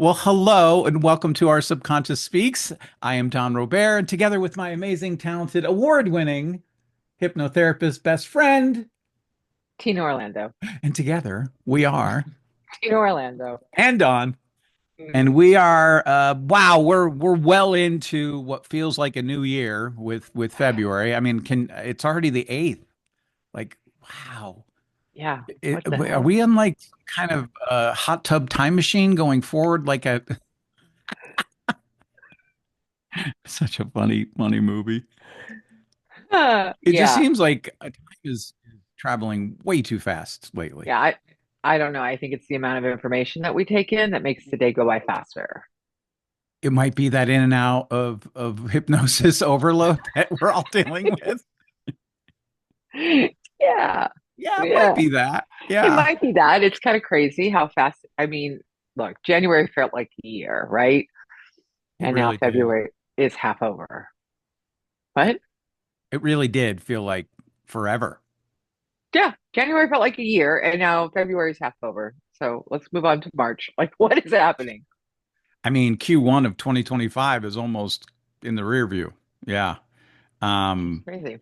Well, hello and welcome to our Subconscious Speaks. I am Don Robert, and together with my amazing, talented, award-winning hypnotherapist best friend, Tina Orlando. and together we are Tina Orlando. and Don, and Mm. we are wow, we're well into what feels like a new year with February. I mean, can it's already the 8th. Like, wow. Yeah. What the Are hell? we in like some kind of hot tub time machine going forward like a such a funny movie. It just Yeah. seems like time is traveling way too fast lately. Yeah. I don't know. I think it's the amount of information that we take in that makes the day go by faster. It might be that in and out of hypnosis overload that we're all dealing with. Yeah. Yeah, it might Yeah. be that. It Yeah, might be that. It's kind of crazy how fast. I mean, look, January felt like a year, right? it And now really did. February is half over. What? It really did feel like forever. Yeah. January felt like a year, and now February is half over. So let's move on to March. Like, what is happening? I mean, Q1 of 2025 is almost in the rear view. Yeah. It's Um, crazy.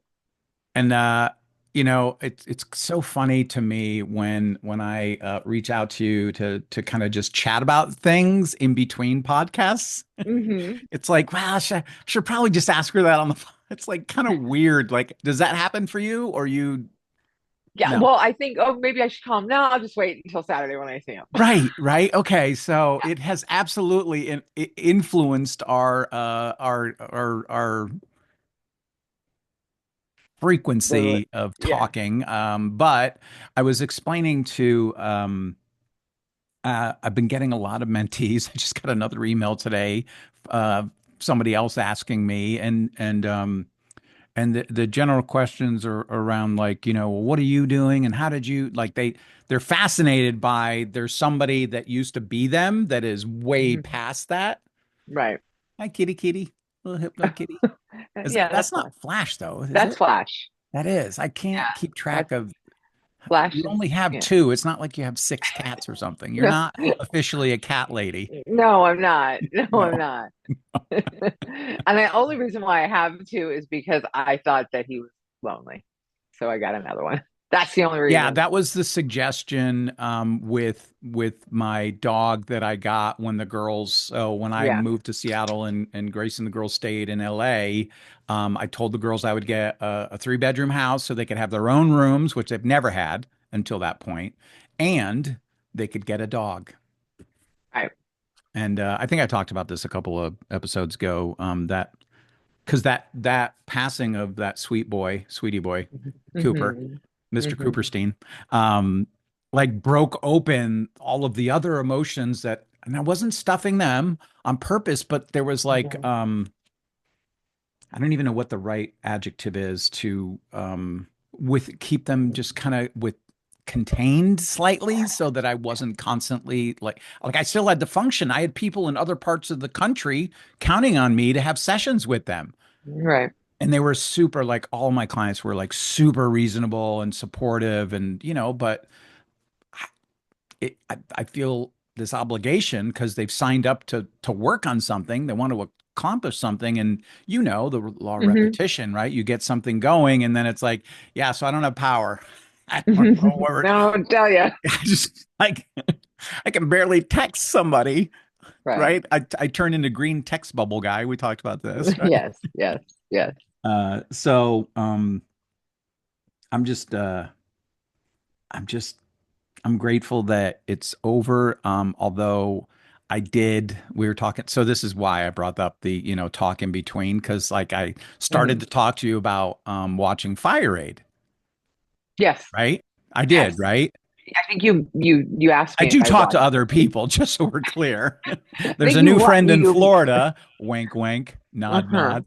and it's so funny to me when I reach out to you to kind of just chat about things in between podcasts. Hmm. It's like, wow, I should probably just ask her that on the phone. It's like kind of weird. Like, does that happen for you or you? Yeah, No. well, I think, oh, maybe I should call him. No, I'll just wait until Saturday when I see him. Right, right. Okay, so it has absolutely influenced our The frequency of yeah. talking. But I was explaining to I've been getting a lot of mentees. I just got another email today, uh, somebody else asking me, and the general questions are around like, well, what are you doing and how did you like they're fascinated by there's somebody that used to be them that is way Mhm. past that. Right. Hi, kitty, kitty, little hypno kitty. Yeah, That's that's not fine. Flash though, is That's it? Flash. That is. I can't Yeah. keep track That's of. Flash You is only have yeah. two. It's not like you have six cats or something. You're No, not officially a cat lady. no, I'm not. No, I'm No. not. And the only reason why I have two is because I thought that he was lonely. So I got another one. That's the only Yeah, reason. that was the suggestion with my dog that I got when the girls. So when I Yeah. moved to Seattle and Grace and the girls stayed in LA, I told the girls I would get a three-bedroom house so they could have their own rooms, which they've never had until that point, and they could get a dog. Right. And I think I talked about this a couple of episodes ago. That because that passing of that sweetie boy, Cooper. Hmm. Mr. Hmm. Cooperstein, um, like broke open all of the other emotions that, and I wasn't stuffing them on purpose, but there was like, Hmm. I don't even know what the right adjective is to, with keep them just kind of with contained slightly so that I wasn't constantly like I still had the function. I had people in other parts of the country counting on me to have sessions with them. Right. And they were super like all my clients were like super reasonable and supportive and but I feel this obligation because they've signed up to work on something. They want to accomplish something, and the law of Hmm. repetition, right? You get something going, and then it's like, yeah, so I don't have power. I don't know where. No, I'll tell you. I just like I can barely text somebody, Right. right? I turn into green text bubble guy. We talked about this, right? Yes, yes, yes. So I'm just I'm just I'm grateful that it's over. Although we were talking. So this is why I brought up the, talk in between, because like I started Hmm. to talk to you about watching Fire Aid, Yes, right? I did, yes. right? I think you asked I me if do I talk to watched other it. people, just so we're clear. I There's think a you new what friend in you Florida, wink, wink, nod, uh-huh. nod,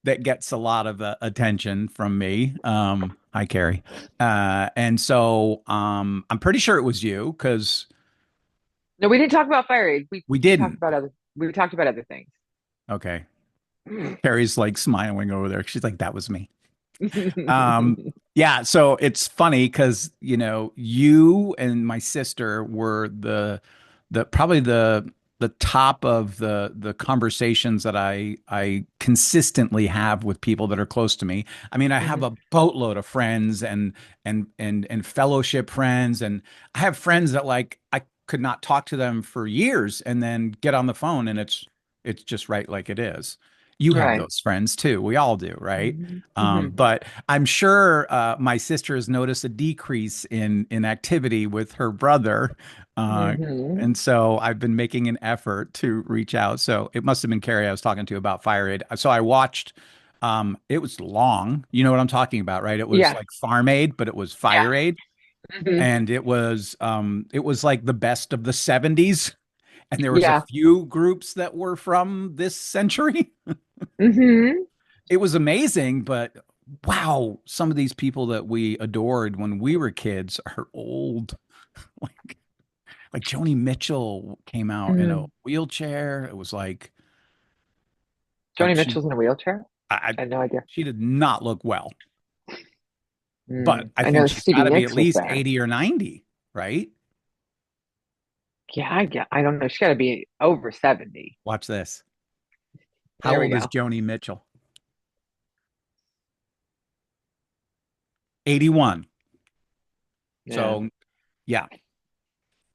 that gets a lot of attention from me. Hi, Carrie. And so I'm pretty sure it was you because No, we didn't talk about fire aid. we We talked didn't. about other things. Okay. Carrie's like smiling over there. She's like, that was me. Yeah, so it's funny because, you and my sister were the probably the the top of the conversations that I consistently have with people that are close to me. I mean, I have Hmm. a boatload of friends and fellowship friends, and I have friends that like I could not talk to them for years and then get on the phone and it's just right like it is. You have Right. those friends too. We all do, right? Hmm. Hmm. But I'm sure my sister has noticed a decrease in activity with her brother. Uh, Hmm. and so I've been making an effort to reach out. So it must have been Carrie I was talking to about Fire Aid. So I watched, it was long. You know what I'm talking about, right? It was Yeah. like Farm Aid, but it was Yeah. Fire Aid. Hmm. And it was like the best of the 70s. And there was a Yeah. few groups that were from this century. Hmm. It was amazing, but wow, some of these people that we adored when we were kids are old. Like like Joni Mitchell came out in a Hmm. wheelchair. It was like Joni she Mitchell's in a wheelchair. I I had no idea. she did not look well. But Mm. I I think know she's got Stevie to be at Nicks was least there. 80 or 90, right? Yeah, I don't know. She's got to be over 70. Watch this. How There we old is go. Joni Mitchell? 81. Yeah. So, yeah.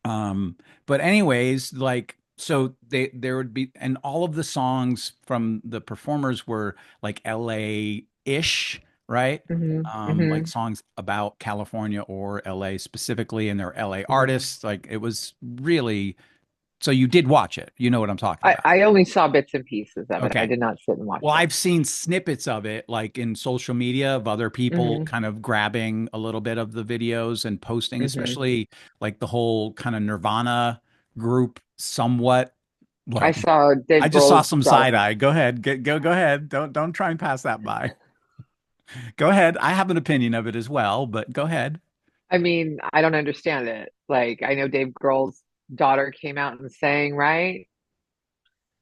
Um, but anyways, like so there would be and all of the songs from the performers were like LA-ish, right? Hmm. Like Hmm. songs about California or LA specifically, and they're LA Hmm. artists. Like it was really so you did watch it. You know what I'm talking I, about. I only saw bits and pieces of it. I Okay. did not sit and watch Well, it. I've seen snippets of it, like in social media, of other people Hmm. kind of grabbing a little bit of the videos and posting, Hmm. especially like the whole kind of Nirvana group, somewhat. I Well, saw I Dave just saw Grohl's some side daughter. eye. Go ahead, go ahead. Don't try and pass that by. Go ahead. I have an opinion of it as well, but go ahead. I mean, I don't understand it. Like, I know Dave Grohl's daughter came out and sang, right?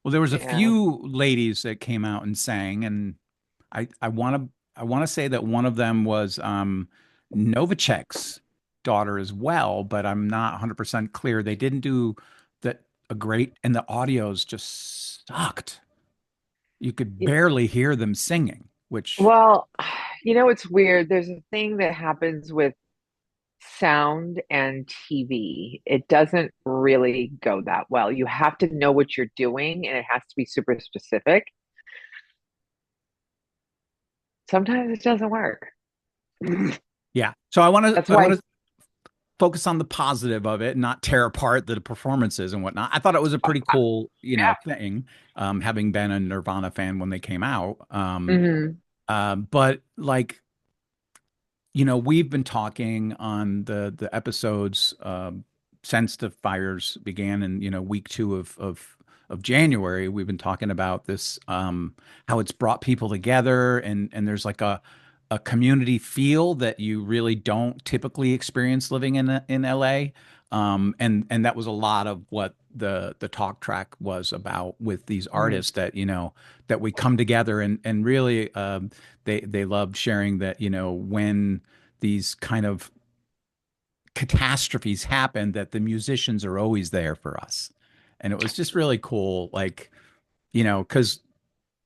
Well, there was a Yeah. few ladies that came out and sang, and I want to say that one of them was Novacek's daughter as well, but I'm not 100% clear. They didn't do that a great, and the audios just sucked. You could barely hear them singing, which Well, it's weird. There's a thing that happens with sound and TV. It doesn't really go that well. You have to know what you're doing and it has to be super specific. Sometimes it doesn't work. yeah. So I want to That's I want why, to focus on the positive of it, not tear apart the performances and whatnot. I thought it was a pretty cool, thing, having been a Nirvana fan when they came out. yeah. Hmm. But like we've been talking on the episodes since the fires began in week two of January. We've been talking about this how it's brought people together and there's like a community feel that you really don't typically experience living in LA. And that was a lot of what the talk track was about with these Hmm. artists that that we come together and really they loved sharing that when these kind of catastrophes happen that the musicians are always there for us. And it was just really cool, like because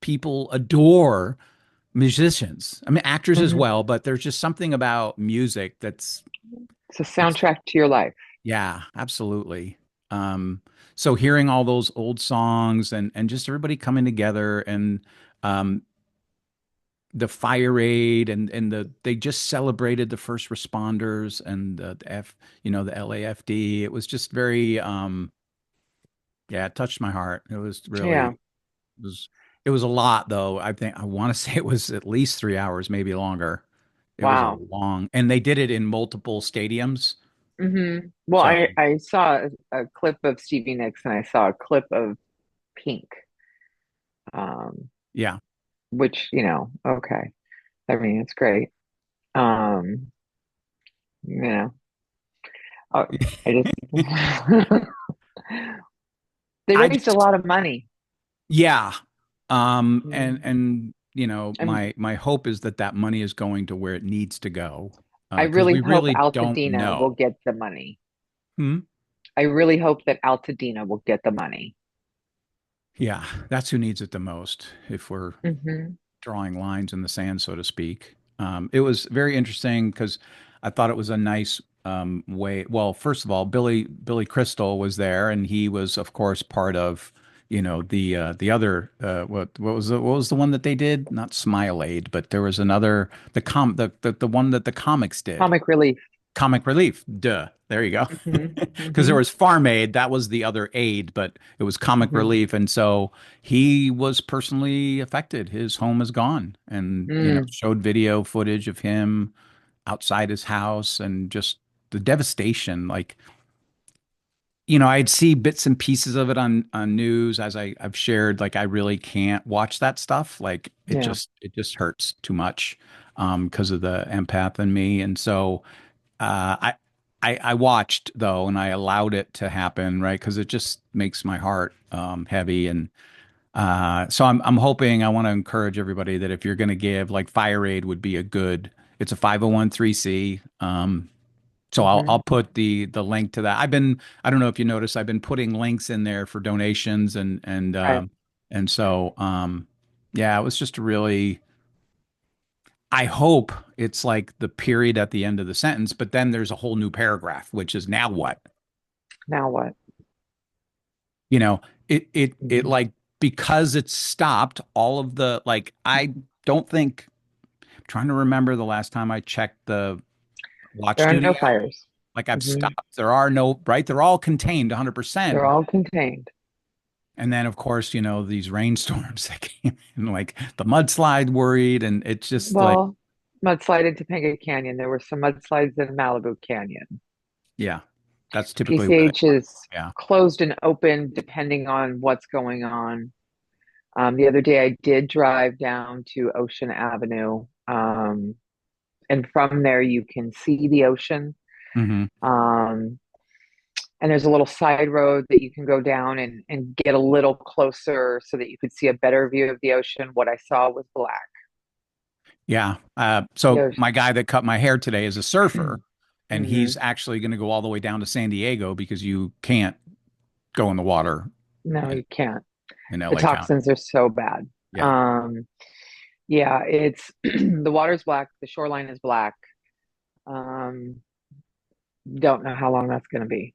people adore musicians. I mean, actors as Hmm. well, but there's just something about music that's It's a it's soundtrack to your life. yeah, absolutely. Um, so hearing all those old songs and just everybody coming together and um, the fire aid and they just celebrated the first responders and the LAFD. It was just very yeah, it touched my heart. It was really Yeah. it was it was a lot though. I want to say it was at least 3 hours, maybe longer. It was a Wow. long, and they did it in multiple stadiums. Hmm. Well, So I saw a clip of Stevie Nicks and I saw a clip of Pink, um, yeah. which, okay. I mean, it's great. Um, you know, uh, I just they I raised a just lot of money. yeah. And Mhm. and And my hope is that that money is going to where it needs to go. I Because really we hope really don't Altadena will know. get the money. Hmm? I really hope that Altadena will get the money. Yeah, that's who needs it the most if we're Hmm. drawing lines in the sand, so to speak. It was very interesting because I thought it was a nice way. Well, first of all, Billy Crystal was there, and he was, of course, part of the other what was the one that they did? Not Smile Aid, but there was another the one that the comics did. Comic relief. Comic Relief. Duh. There you go. Hmm. Because there Hmm. was Farm Aid, that was the other aid, but it was Comic Hmm. Relief, and so he was personally affected. His home is gone, and Mm, showed video footage of him outside his house, and just the devastation. Like, I'd see bits and pieces of it on news as I've shared. Like, I really can't watch that stuff. Like, it yeah. just hurts too much because of the empath in me, and so. I watched though, and I allowed it to happen, right? Because it just makes my heart heavy, and so I'm hoping I want to encourage everybody that if you're going to give, like Fire Aid would be a good. It's a 501(c). So I'll Hmm. put the link to that. I don't know if you noticed, I've been putting links in there for donations Right. and so yeah, it was just a really. I hope it's like the period at the end of the sentence, but then there's a whole new paragraph, which is now what? Now what? You know, it Hmm. like because it's stopped all of the like I don't think I'm trying to remember the last time I checked the There are no WatchDuty app. fires. Like I've Hmm. stopped. There are no, right? They're all contained 100%. They're all contained. And then of course, these rainstorms that came in, like the mudslide worried, and it's just like, Well, mudslide in Topanga Canyon. There were some mudslides in Malibu Canyon. yeah, that's typically where they PCH are. is Yeah. closed and open depending on what's going on. The other day, I did drive down to Ocean Avenue, and from there you can see the ocean. Hmm. Um, and there's a little side road that you can go down and get a little closer so that you could see a better view of the ocean. What I saw was black. Yeah. The So ocean. my guy that cut my hair today is a surfer, and he's Hmm. actually going to go all the way down to San Diego because you can't go in the water No, in, you can't. in The LA County. toxins are so bad. Yeah. Um, yeah, it's the water's black, the shoreline is black. Um, don't know how long that's going to be.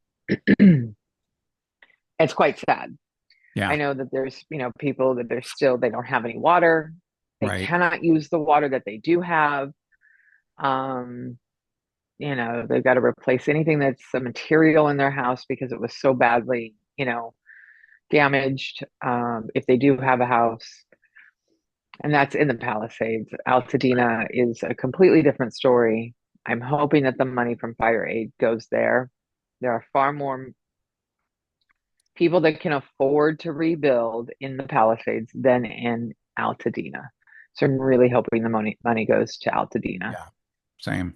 It's quite sad. I Yeah. know that there's, people that they're still, they don't have any water. They Right. cannot use the water that they do have. Um, they've got to replace anything that's a material in their house because it was so badly, damaged. If they do have a house, and that's in the Palisades. Right. Altadena is a completely different story. I'm hoping that the money from Fire Aid goes there. There are far more people that can afford to rebuild in the Palisades than in Altadena. So I'm really hoping the money goes to Altadena, Yeah. Same.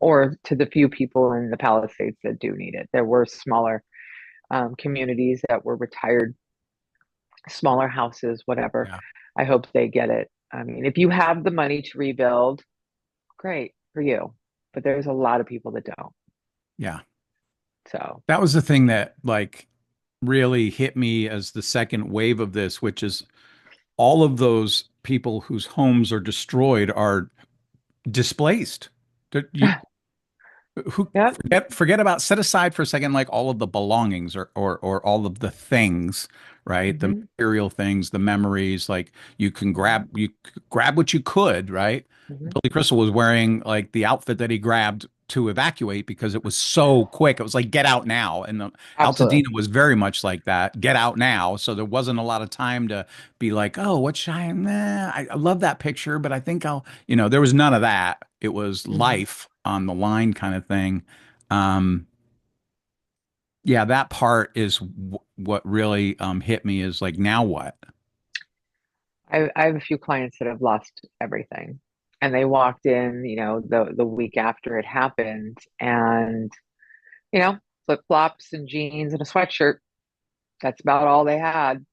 or to the few people in the Palisades that do need it. There were smaller communities that were retired, smaller houses, whatever. Yeah. I hope they get it. I mean, if you have the money to rebuild, great for you. But there's a lot of people that don't. Yeah. So, That was the thing that like really hit me as the second wave of this, which is all of those people whose homes are destroyed are displaced. You, who yep. forget about set aside for a second like all of the belongings or all of the things, right? The Hmm. material things, the memories, like you grab what you could, right? Hmm. Billy Crystal was wearing like the outfit that he grabbed to evacuate because it was so quick. It was like get out now. And Altadena Absolutely. was very much like that. Get out now. So there wasn't a lot of time to be like, oh, what should I, nah, I love that picture, but I think there was none of that. It was Hmm. life on the line kind of thing. Um, yeah, that part is what really hit me is like, now what? I have a few clients that have lost everything. And they walked in, the week after it happened and, flip-flops and jeans and a sweatshirt. That's about all they had.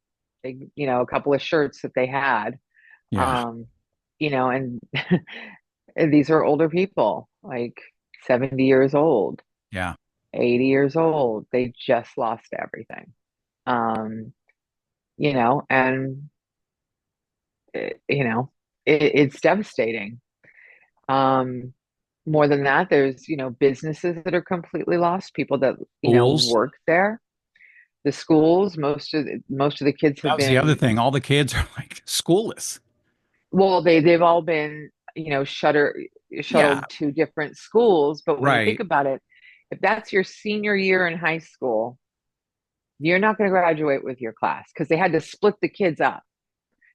A couple of shirts that they had. Yeah, Um, and these are older people, like 70 years old, yeah, 80 years old. They just lost everything. Um, and you know, it's devastating. Um, More than that, there's, businesses that are completely lost, people that, Schools. work there. The schools, most of the kids That have was the other been, thing. All the kids are like schoolless. well, they've all been, Yeah, shuttled to different schools. But when you think right. about it, if that's your senior year in high school, you're not going to graduate with your class because they had to split the kids up.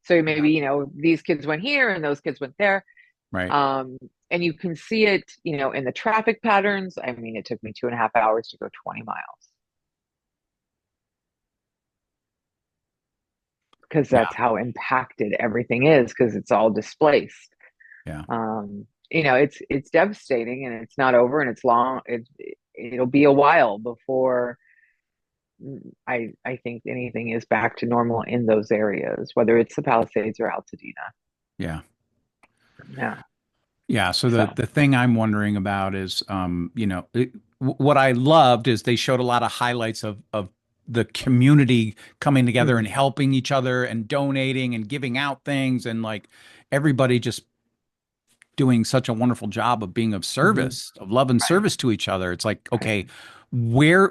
So Yeah, maybe, these kids went here and those kids went there. right. Um, and you can see it, in the traffic patterns. I mean, it took me 2.5 hours to go 20 miles because Yeah, that's how impacted everything is because it's all displaced. yeah, It's devastating and it's not over and it's long. It'll be a while before I think anything is back to normal in those areas, whether it's the Palisades or Altadena. yeah. Yeah. Yeah, so the So. the thing I'm wondering about is, what I loved is they showed a lot of highlights of the community coming together and Mhm. helping each other and donating and giving out things and like everybody just doing such a wonderful job of being of Mhm. service, of love and Right. service to each other. It's like, Right. okay, what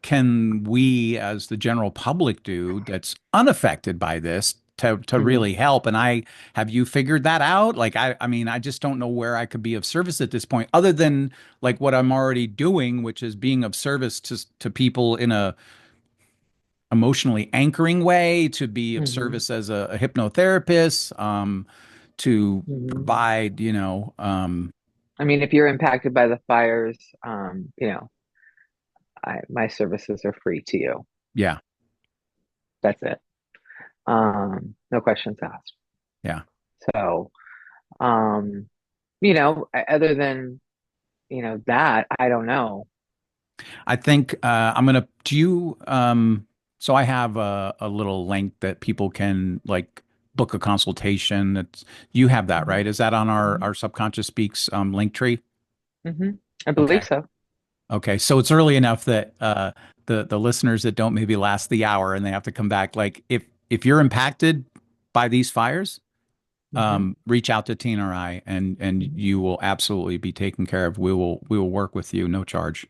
can we as the general public do that's unaffected by this to Mhm. really help? And have you figured that out? Like I mean, I just don't know where I could be of service at this point, other than like what I'm already doing, which is being of service to people in a emotionally anchoring way, to be of Mhm. service as a hypnotherapist, to Mhm. provide, I mean, if you're impacted by the fires, my services are free to you. yeah, That's it. No questions asked. yeah. So, um, other than, that, I don't know. I think do you, so I have a little link that people can like book a consultation. That's, you have that, Hmm. right? Is that on Hmm. our Subconscious Speaks link tree? Hmm. I believe Okay. so. Okay. So it's early enough that the listeners that don't maybe last the hour and they have to come back, like if you're impacted by these fires, Hmm. reach out to Tina or I, and Hmm. you will absolutely be taken care of. We will work with you, no charge.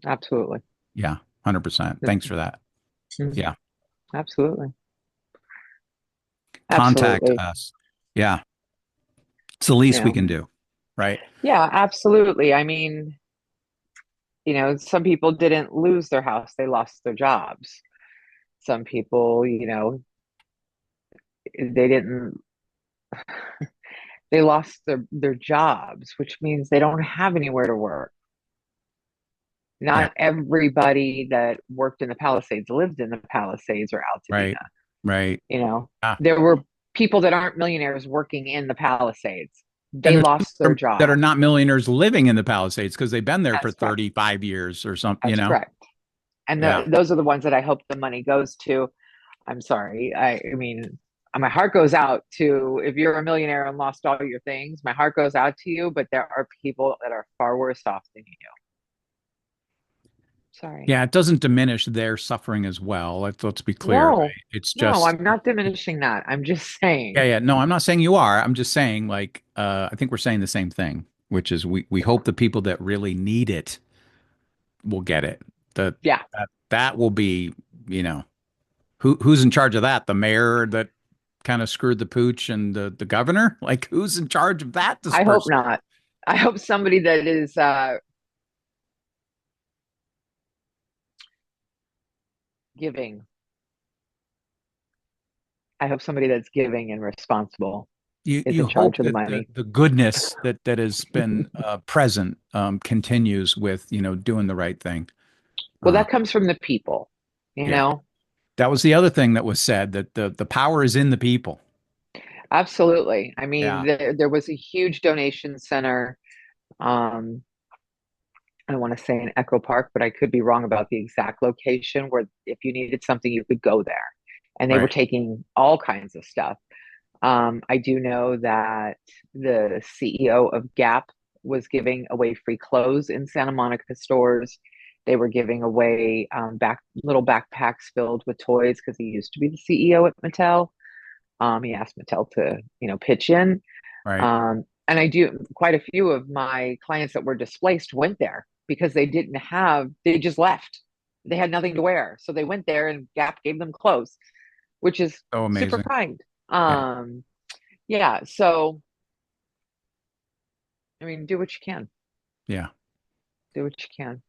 Absolutely. Yeah, 100%. Thanks for that. Mhm. Yeah, Absolutely. contact Absolutely. us. Yeah, it's the least we Yeah. can do, right? Yeah, absolutely. I mean, some people didn't lose their house, they lost their jobs. Some people, they didn't they lost their jobs, which means they don't have anywhere to work. Yeah, Not everybody that worked in the Palisades lived in the Palisades or right, Altadena. right. You know, Ah, there were people that aren't millionaires working in the Palisades. and They there's some lost their that are jobs. not millionaires living in the Palisades because they've been there for That's correct. 35 years or something, That's correct. And Yeah. those are the ones that I hope the money goes to. I'm sorry. I mean, my heart goes out to, if you're a millionaire and lost all your things, my heart goes out to you, but there are people that are far worse off than you. Sorry. Yeah, it doesn't diminish their suffering as well. Let's be clear, right? No, It's no, just I'm not diminishing that. I'm just yeah, saying, yeah. No, I'm not saying you are. I'm just saying like I think we're saying the same thing, which is we hope the people that really need it will get it. That yeah, that will be, you know, who's in charge of that? The mayor that kind of screwed the pooch and the governor? Like who's in charge of that I hope dispersal? not. I hope somebody that is giving. I hope somebody that's giving and responsible is You in hope charge of the that the money. the goodness that has been present continues with, doing the right thing. Well, Uh, that comes from the people, you yeah. know? That was the other thing that was said, that the power is in the people. Absolutely. I mean, Yeah. there was a huge donation center. Um, I want to say in Echo Park, but I could be wrong about the exact location where if you needed something, you could go there. And they were Right. taking all kinds of stuff. I do know that the CEO of Gap was giving away free clothes in Santa Monica stores. They were giving away little backpacks filled with toys because he used to be the CEO at Mattel. He asked Mattel to, pitch in. Right. And I do quite a few of my clients that were displaced went there because they just left. They had nothing to wear. So they went there and Gap gave them clothes, which is So super amazing. kind. Yeah. Yeah. So, I mean, do what you can. Yeah. Do what you can.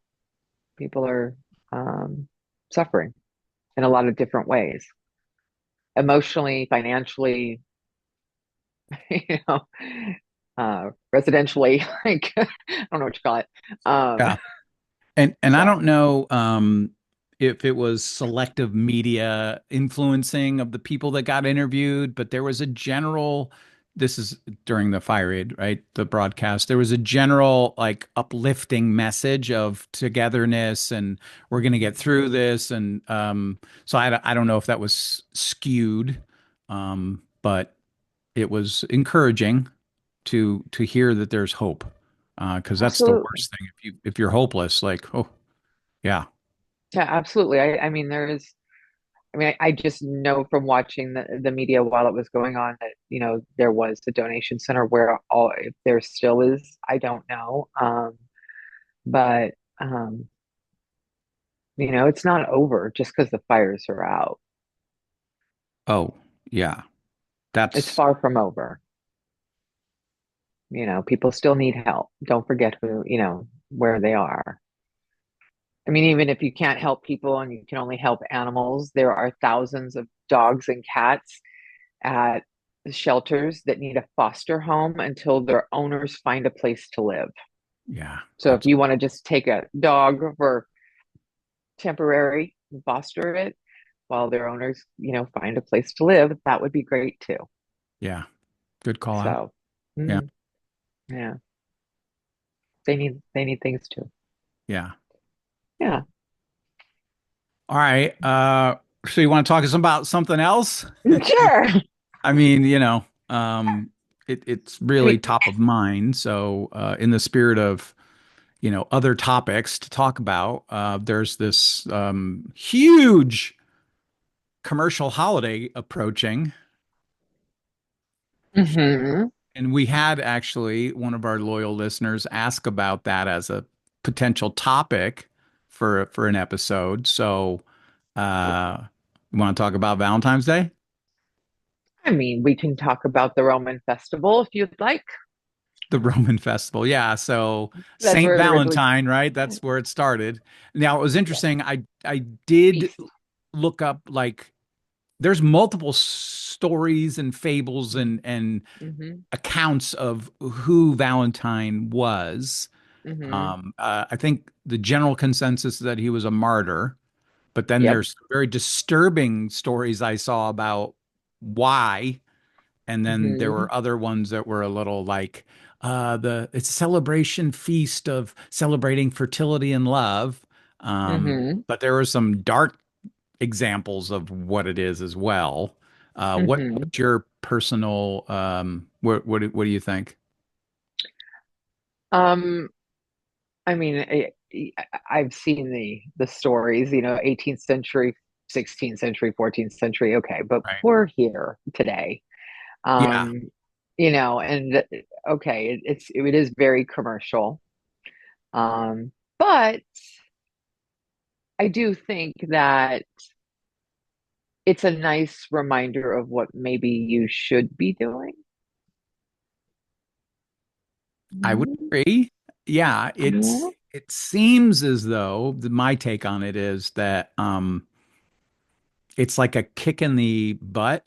People are suffering in a lot of different ways, emotionally, financially, you know, residentially, like, I don't know what you call it. Yeah. And I don't So, know if it was selective media influencing of the people that got interviewed, but there was a general, this is during the fire aid, right? The broadcast. There was a general like uplifting message of togetherness and we're going to get through this. And so I don't know if that was skewed, but it was encouraging to hear that there's hope. Because that's the absolutely. worst thing. If you're hopeless, like, oh yeah, Yeah, absolutely. I mean, I just know from watching the media while it was going on that, there was a donation center where if there still is, I don't know. But, um, it's not over just because the fires are out. oh yeah, It's that's far from over. People still need help. Don't forget where they are. I mean, even if you can't help people and you can only help animals, there are thousands of dogs and cats at shelters that need a foster home until their owners find a place to live. yeah, So if you want to just take a dog for temporary and foster it while their owners, find a place to live, that would be great too. yeah, good call out. So, Yeah, mm, yeah, they need things too. yeah. Yeah, All right. So you want to talk about something else? sure. I mean, it's I really mean, top of mind. So, in the spirit of, other topics to talk about, there's this huge commercial holiday approaching. hmm And we had actually one of our loyal listeners ask about that as a potential topic for an episode. So, you want to talk about Valentine's Day? we can talk about the Roman festival if you'd like. The Roman festival. Yeah. So That's Saint where it originally Valentine, right? That's where it started. Now, it was interesting. I did feast. look up like there's multiple stories and fables and hmm accounts of who Valentine was. hmm I think the general consensus is that he was a martyr, but then Yep. there's very disturbing stories I saw about why, and then there hmm were other ones that were a little like the it's a celebration feast of celebrating fertility and love. hmm But there were some dark examples of what it is as well. hmm What's your personal what do you think? Um, I've seen the stories, 18th century, 16th century, 14th century. Okay, but Right. we're here today. Yeah, Um, and okay, it is very commercial. But I do think that it's a nice reminder of what maybe you should be doing. I would Mhm. agree. Yeah, Yeah. it seems as though my take on it is that it's like a kick in the butt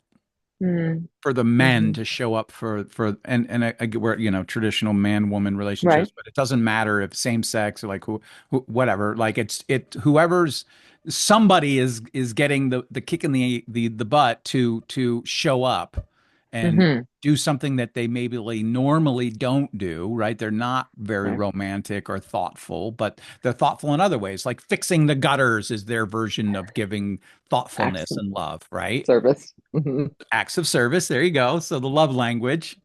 Mm, for the men mhm. to show up for and I get where traditional man woman Right. relationships, but it doesn't matter if same sex or like who whatever, like it whoever's somebody is getting the kick in the butt to show up and hmm do something that they maybe normally don't do, right? They're not very Right. romantic or thoughtful, but they're thoughtful in other ways, like fixing the gutters is their version of giving Acts thoughtfulness of and love, right? service. Acts of service. There you go. So the love language.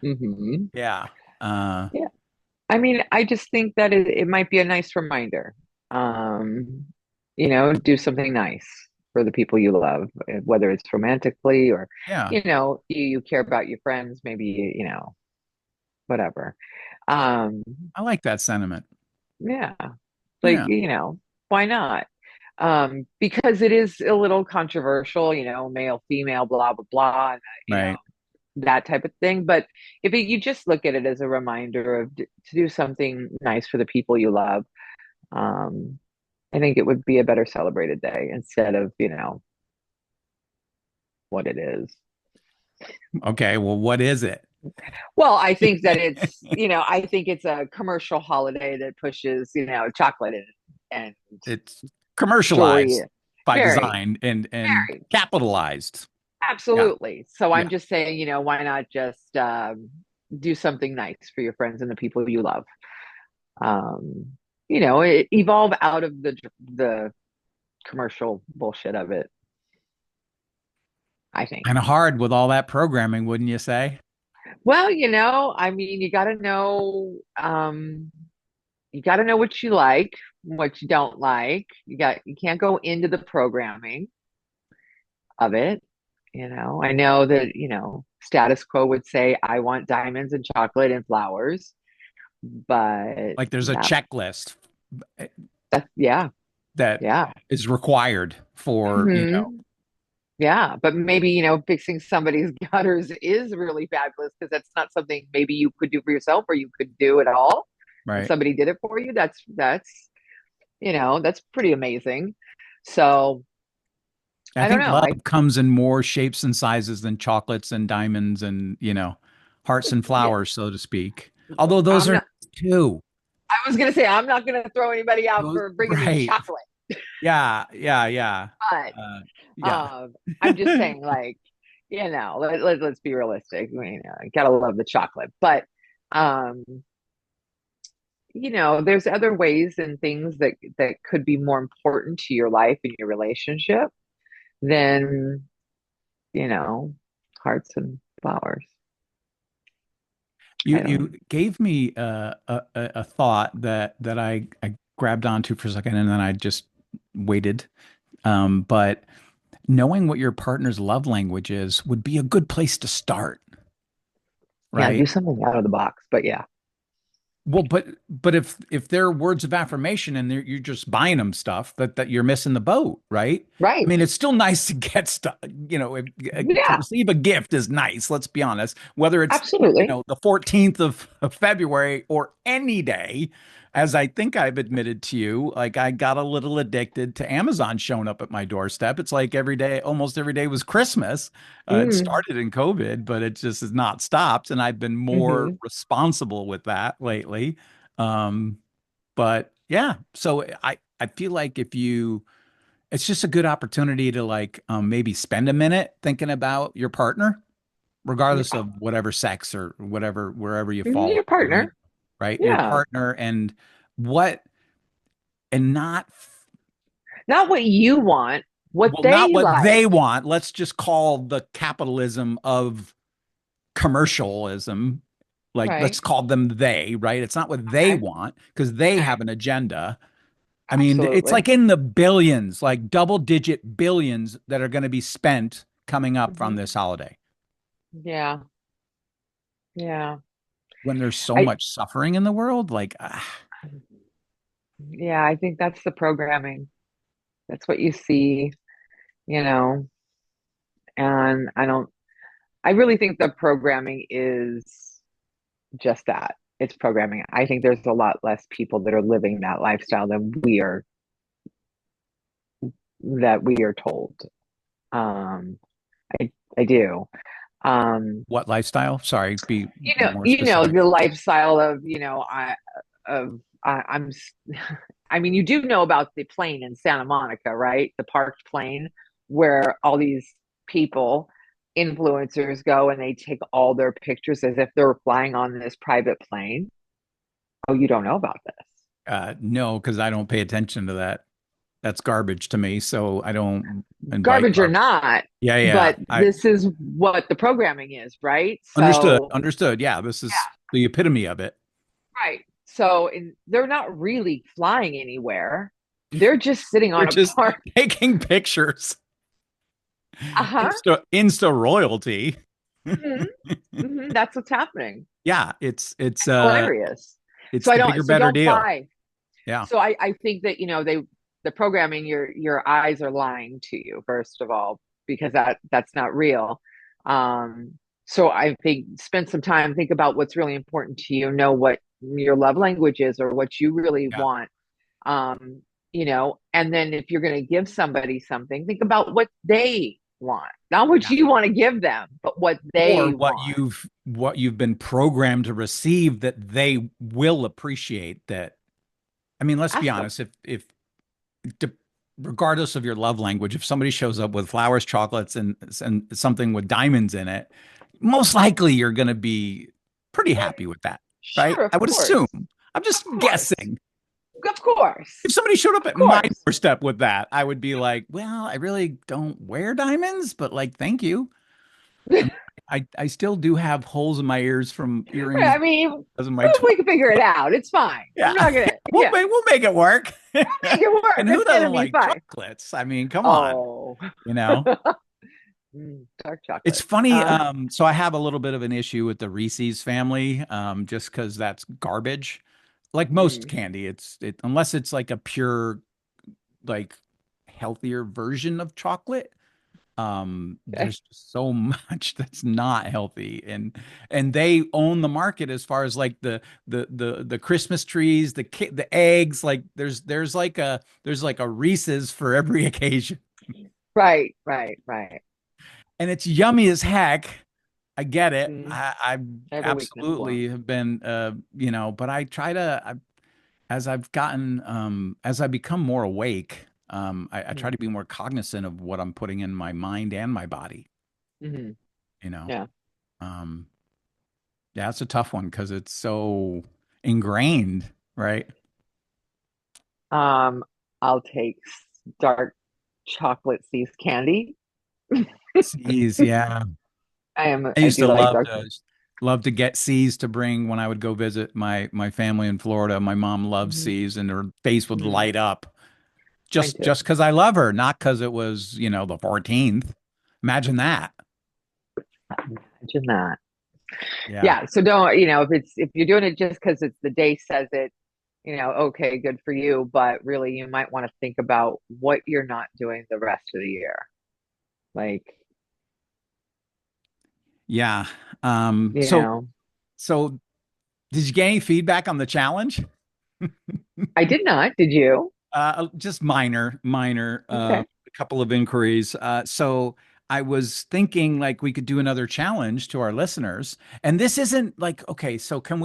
hmm Yeah. Uh, Yeah. I just think that it might be a nice reminder. Um, do something nice for the people you love, whether it's romantically or, Yeah. you care about your friends, maybe, whatever. Um, I like that sentiment. yeah, like, Yeah. why not? Because it is a little controversial, male, female, blah, blah, blah, and, Right. that type of thing. But if you just look at it as a reminder to do something nice for the people you love, um, I think it would be a better celebrated day instead of, what it is. Okay. Well, what is it? Well, I think that I think it's a commercial holiday that pushes, chocolate and It's jewelry. commercialized by Very, design and very, capitalized. Yeah. absolutely. So I'm Yeah. just saying, why not just do something nice for your friends and the people you love? Um, evolve out of the commercial bullshit of it, I think. Kind of hard with all that programming, wouldn't you say? Well, I mean, you got to know what you like, what you don't like. You can't go into the programming of it. I know that, status quo would say, I want diamonds and chocolate and flowers, but Like there's a checklist yeah, that yeah. is required for, Hmm. Yeah, but maybe, fixing somebody's gutters is really fabulous because that's not something maybe you could do for yourself or you could do at all. And right. somebody did it for you. That's pretty amazing. So I I don't think know. love comes in more shapes and sizes than chocolates and diamonds and, hearts and Yeah, flowers, so to speak. Although those I'm are not, nice too. I was gonna say I'm not gonna throw anybody out Those, for bringing me right. chocolate, Yeah. Yeah. Yeah. but Uh, yeah. I'm just saying, like, let's be realistic. I mean, gotta love the chocolate, but um, there's other ways and things that could be more important to your life and your relationship than, you know, hearts and flowers. You I don't. you gave me a thought that I grabbed onto for a second and then I just waited. But knowing what your partner's love language is would be a good place to start, Yeah, right? do something out of the box, but yeah. Well, but if they're words of affirmation and you're just buying them stuff, that you're missing the boat, right? I Right. mean, it's still nice to get stuff, to Yeah, receive a gift is nice, let's be honest. Whether it's, absolutely. the 14th of February or any day, as I think I've admitted to you, like I got a little addicted to Amazon showing up at my doorstep. It's like every day, almost every day was Christmas. It Mm. started in COVID, but it just has not stopped. And I've been more Hmm. responsible with that lately. Um, but yeah, so I feel like it's just a good opportunity to like maybe spend a minute thinking about your partner, regardless Yeah. of whatever sex or whatever, wherever you fall Your into it, partner. right? Your Yeah. partner and what, and not, Not what you want, what well, not they what like. they want. Let's just call the capitalism of commercialism, like let's Right. call them they, right? It's not what they Okay. want because they Okay. have an agenda. I mean, it's Absolutely. like in the billions, like double digit billions that are going to be spent coming up from Hmm. this holiday Yeah. Yeah. when there's so I much suffering in the world. Like, yeah, I think that's the programming. That's what you see, you know, and I really think the programming is just that. It's programming. I think there's a lot less people that are living that lifestyle than we are told. Um, I do. Um, what lifestyle? Sorry, be more specific. the lifestyle of, I'm I mean, you do know about the plane in Santa Monica, right? The parked plane where all these people, influencers go and they take all their pictures as if they're flying on this private plane. Oh, you don't know about this. No, because I don't pay attention to that. That's garbage to me. So I don't invite Garbage or garbage. not, Yeah, yeah. but I this is what the programming is, right? understood. So, Understood. Yeah, this is yeah, the epitome of it. right. So they're not really flying anywhere. They're just sitting They're on a just park. taking pictures. Uh-huh. Insta royalty. hmm That's what's happening. Yeah, It's hilarious. it's the bigger So better don't deal. buy. Yeah. So I think that, the programming, your eyes are lying to you, first of all, because that's not real. So I think spend some time, think about what's really important to you, know what your love language is or what you really Yeah. want. And then if you're going to give somebody something, think about what they want, not what Yeah. you want to give them, but what Or they want. what you've been programmed to receive that they will appreciate that. I mean, let's be Ask them. honest, if de- regardless of your love language, if somebody shows up with flowers, chocolates, and something with diamonds in it, most likely you're going to be pretty happy with that, right? Sure, of I would assume. course. I'm Of just course. guessing. Of course. If somebody showed up Of at my course. doorstep with that, I would be like, well, I really don't wear diamonds, but like, thank you. I mean, I still do have holes in my ears from earrings I mean, because of my we can figure it out. It's fine. I'm yeah. not gonna. Yeah, We'll make it work. make it work. And who It's gonna doesn't be like fine. chocolates? I mean, come on, Oh, you know? dark It's chocolate. funny. So I have a little bit of an issue with the Reese's family, just because that's garbage. Like most Mm. candy, unless it's like a pure, like healthier version of chocolate. Okay. There's just so much that's not healthy, and they own the market as far as like the Christmas trees, the eggs. Like there's like a Reese's for every occasion, Right, right, right. and it's yummy as heck. I get it. Mm. I I have a weakness for absolutely them. have been, but I try to, as I've gotten, as I become more awake, I try Mm. to be more cognizant of what I'm putting in my mind and my body, hmm you know. Yeah. Um, yeah, it's a tough one because it's so ingrained, right? Um, I'll take dark chocolate seas candy. Seas, yeah. I I used do to like dark. love to get C's to bring when I would go visit my family in Florida. My mom loves hmm C's and her face would hmm light up Mine too. just because I love her, not because it was, the 14th. Imagine that. Imagine that. Yeah. Yeah. So don't, if you're doing it just because it's the day says it, okay, good for you. But really, you might want to think about what you're not doing the rest of the year. Like, Yeah. you know, So did you get any feedback on the challenge? I did not. Did you? Just minor, Okay. a couple of inquiries. So I was thinking like we could do another challenge to our listeners. And this isn't like, okay, so I'm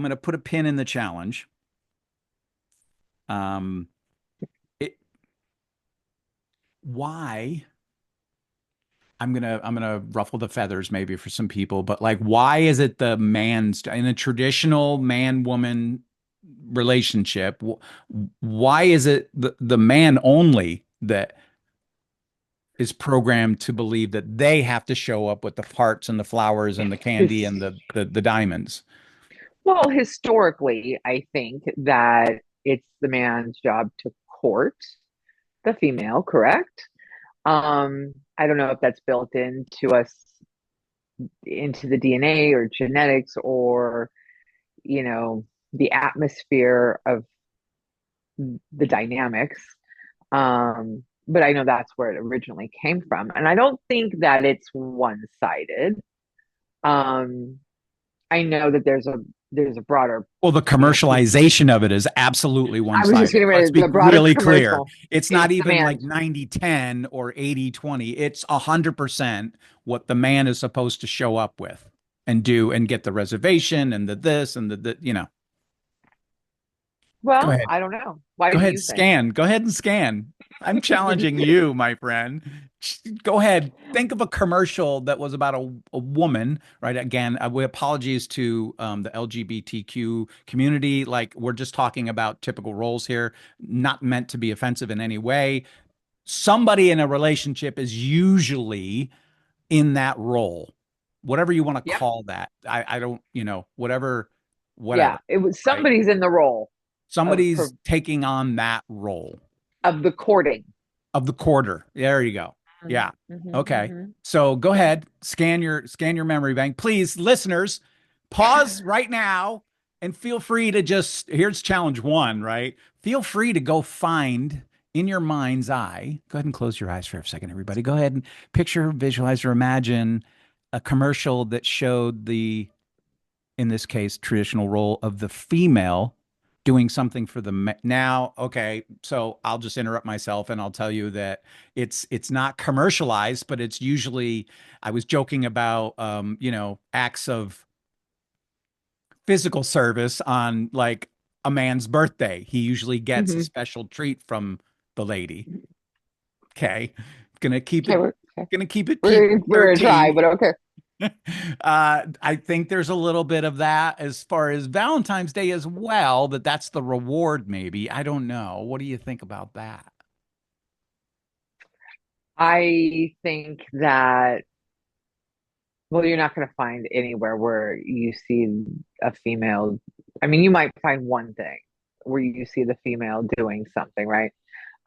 going to put a pin in the challenge. Um, it, why? I'm gonna ruffle the feathers maybe for some people, but like, why is it the man's in a traditional man-woman relationship? Why is it the man only that is programmed to believe that they have to show up with the hearts and the flowers and the candy and the diamonds? Well, historically, I think that it's the man's job to court the female, correct? I don't know if that's built into us, into the DNA or genetics or, the atmosphere of the dynamics. But I know that's where it originally came from. And I don't think that it's one-sided. Um, I know that there's a broader, Well, the piece. commercialization of it is absolutely I was just one-sided. getting Let's ready, be the broader really clear. commercial. It's not It's the even like man's. 90-10 or 80-20. It's 100% what the man is supposed to show up with and do and get the reservation and the this and the. Go Well, ahead. I don't know. Why Go do ahead, you think? scan. Go ahead and scan. I'm challenging you, my friend. Go ahead. Think of a commercial that was about a woman, right? Again, we apologies to the LGBTQ community. Like, we're just talking about typical roles here, not meant to be offensive in any way. Somebody in a relationship is usually in that role, whatever you want to Yep. call that. I don't, whatever, Yeah. It was right? somebody's in the role. of Somebody's taking on that role of the courting. of the quarter. There you go. Yeah. Mhm, mhm, Okay. mhm. So go Yeah. ahead, scan your memory bank. Please, listeners, pause right now and feel free to just here's challenge one, right? Feel free to go find in your mind's eye. Go ahead and close your eyes for a second, everybody. Go ahead and picture, visualize, or imagine a commercial that showed the, in this case, traditional role of the female doing something for the now. Okay, so I'll just interrupt myself and I'll tell you that it's not commercialized, but it's usually I was joking about acts of physical service on like a man's birthday. He usually gets a Mhm. special treat from the lady. Okay, gonna keep Okay, it okay. gonna keep it We're gonna try, PG-13. but okay. I think there's a little bit of that as far as Valentine's Day as well, that that's the reward, maybe. I don't know. What do you think about that? I think that, well, you're not going to find anywhere where you see a female. I mean, you might find one thing where you see the female doing something, right?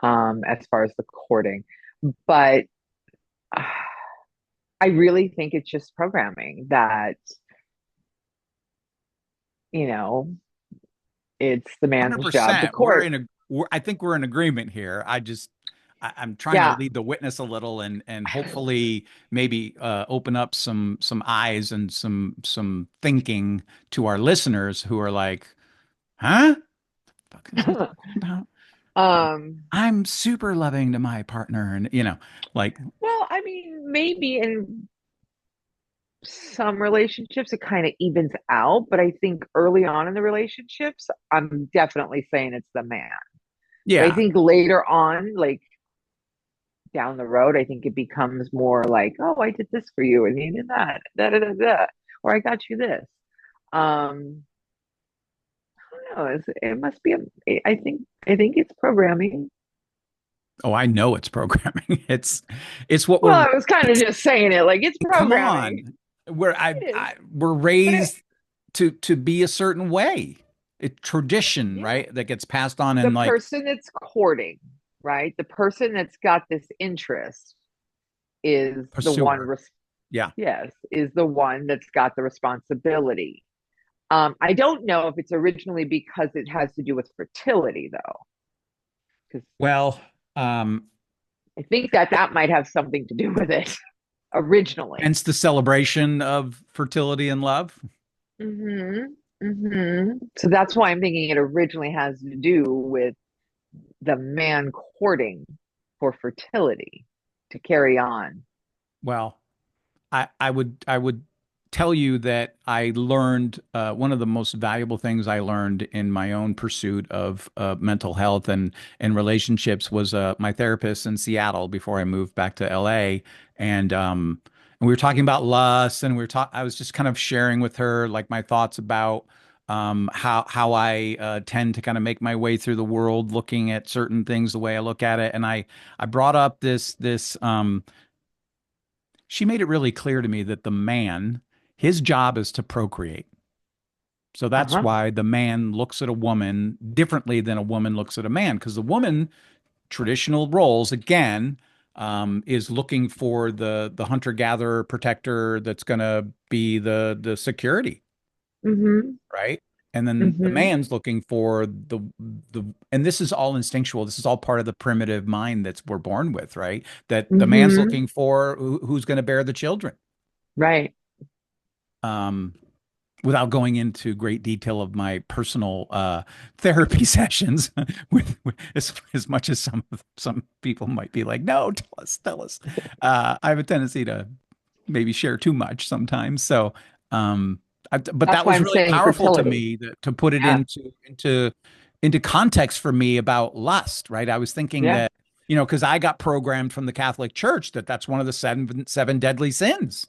As far as the courting. But uh, I really think it's just programming that, you know, it's the man's job to 100%. We're court. in a, I think we're in agreement here. I'm trying to Yeah. lead the witness a little and hopefully maybe open up some eyes and some thinking to our listeners who are like, huh? Fuck is he talking about? um, I'm super loving to my partner, and like, well, I mean, maybe in some relationships it kind of evens out, but I think early on in the relationships, I'm definitely saying it's the man. But I yeah. think later on, like down the road, I think it becomes more like, oh, I did this for you and you did that, da da da da, or I got you this. I don't know. It must be. I think it's programming. Oh, I know it's programming. It's what Well, we're. I was kind of just saying it like it's Come programming. on, we're It is, we're but it, raised to be a certain way. It tradition, yeah, right? That gets passed on the and like person that's courting, right? The person that's got this interest is the one. pursuer. Yeah. Yes, is the one that's got the responsibility. I don't know if it's originally because it has to do with fertility, though, because Well, um, I think that that might have something to do with it originally. hence the celebration of fertility and love. So that's why I'm thinking it originally has to do with the man courting for fertility to carry on. Well, I would tell you that I learned one of the most valuable things I learned in my own pursuit of mental health and relationships was my therapist in Seattle before I moved back to LA, and we were talking about lust, and I was just kind of sharing with her like my thoughts about how I tend to kind of make my way through the world, looking at certain things the way I look at it, and I brought up this. She made it really clear to me that the man, his job is to procreate. So that's Uh-huh. why the man looks at a woman differently than a woman looks at a man, because the woman, traditional roles, again, is looking for the hunter gatherer protector that's going to be the security, Mm-hmm. right? And then the Mm-hmm. man's looking for the and this is all instinctual. This is all part of the primitive mind that's we're born with, right? That the man's Mm-hmm. looking for who's going to bear the children. Right. Um, without going into great detail of my personal therapy sessions, as much as some people might be like, no, tell us. I have a tendency to maybe share too much sometimes. So, but That's that why was I'm really saying powerful to fertility. me to put it Yeah. into context for me about lust. Right? I was thinking Yeah. that because I got programmed from the Catholic Church that that's one of the seven deadly sins.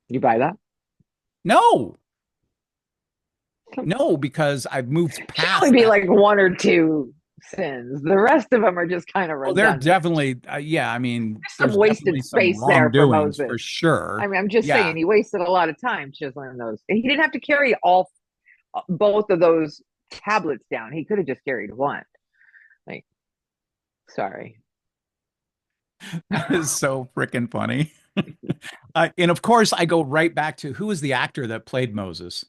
You buy that? No, no, because I've moved Should only past be that. like one or two sins. The rest of them are just kind of Oh, there redundant. definitely, yeah. I mean, There's there's some wasted definitely some space there for wrongdoings Moses. for sure. I mean, I'm just Yeah. saying he wasted a lot of time chiseling those. He didn't have to carry all both of those tablets down. He could have just carried one. Like, sorry. That is so freaking funny. And of course, I go right back to who is the actor that played Moses?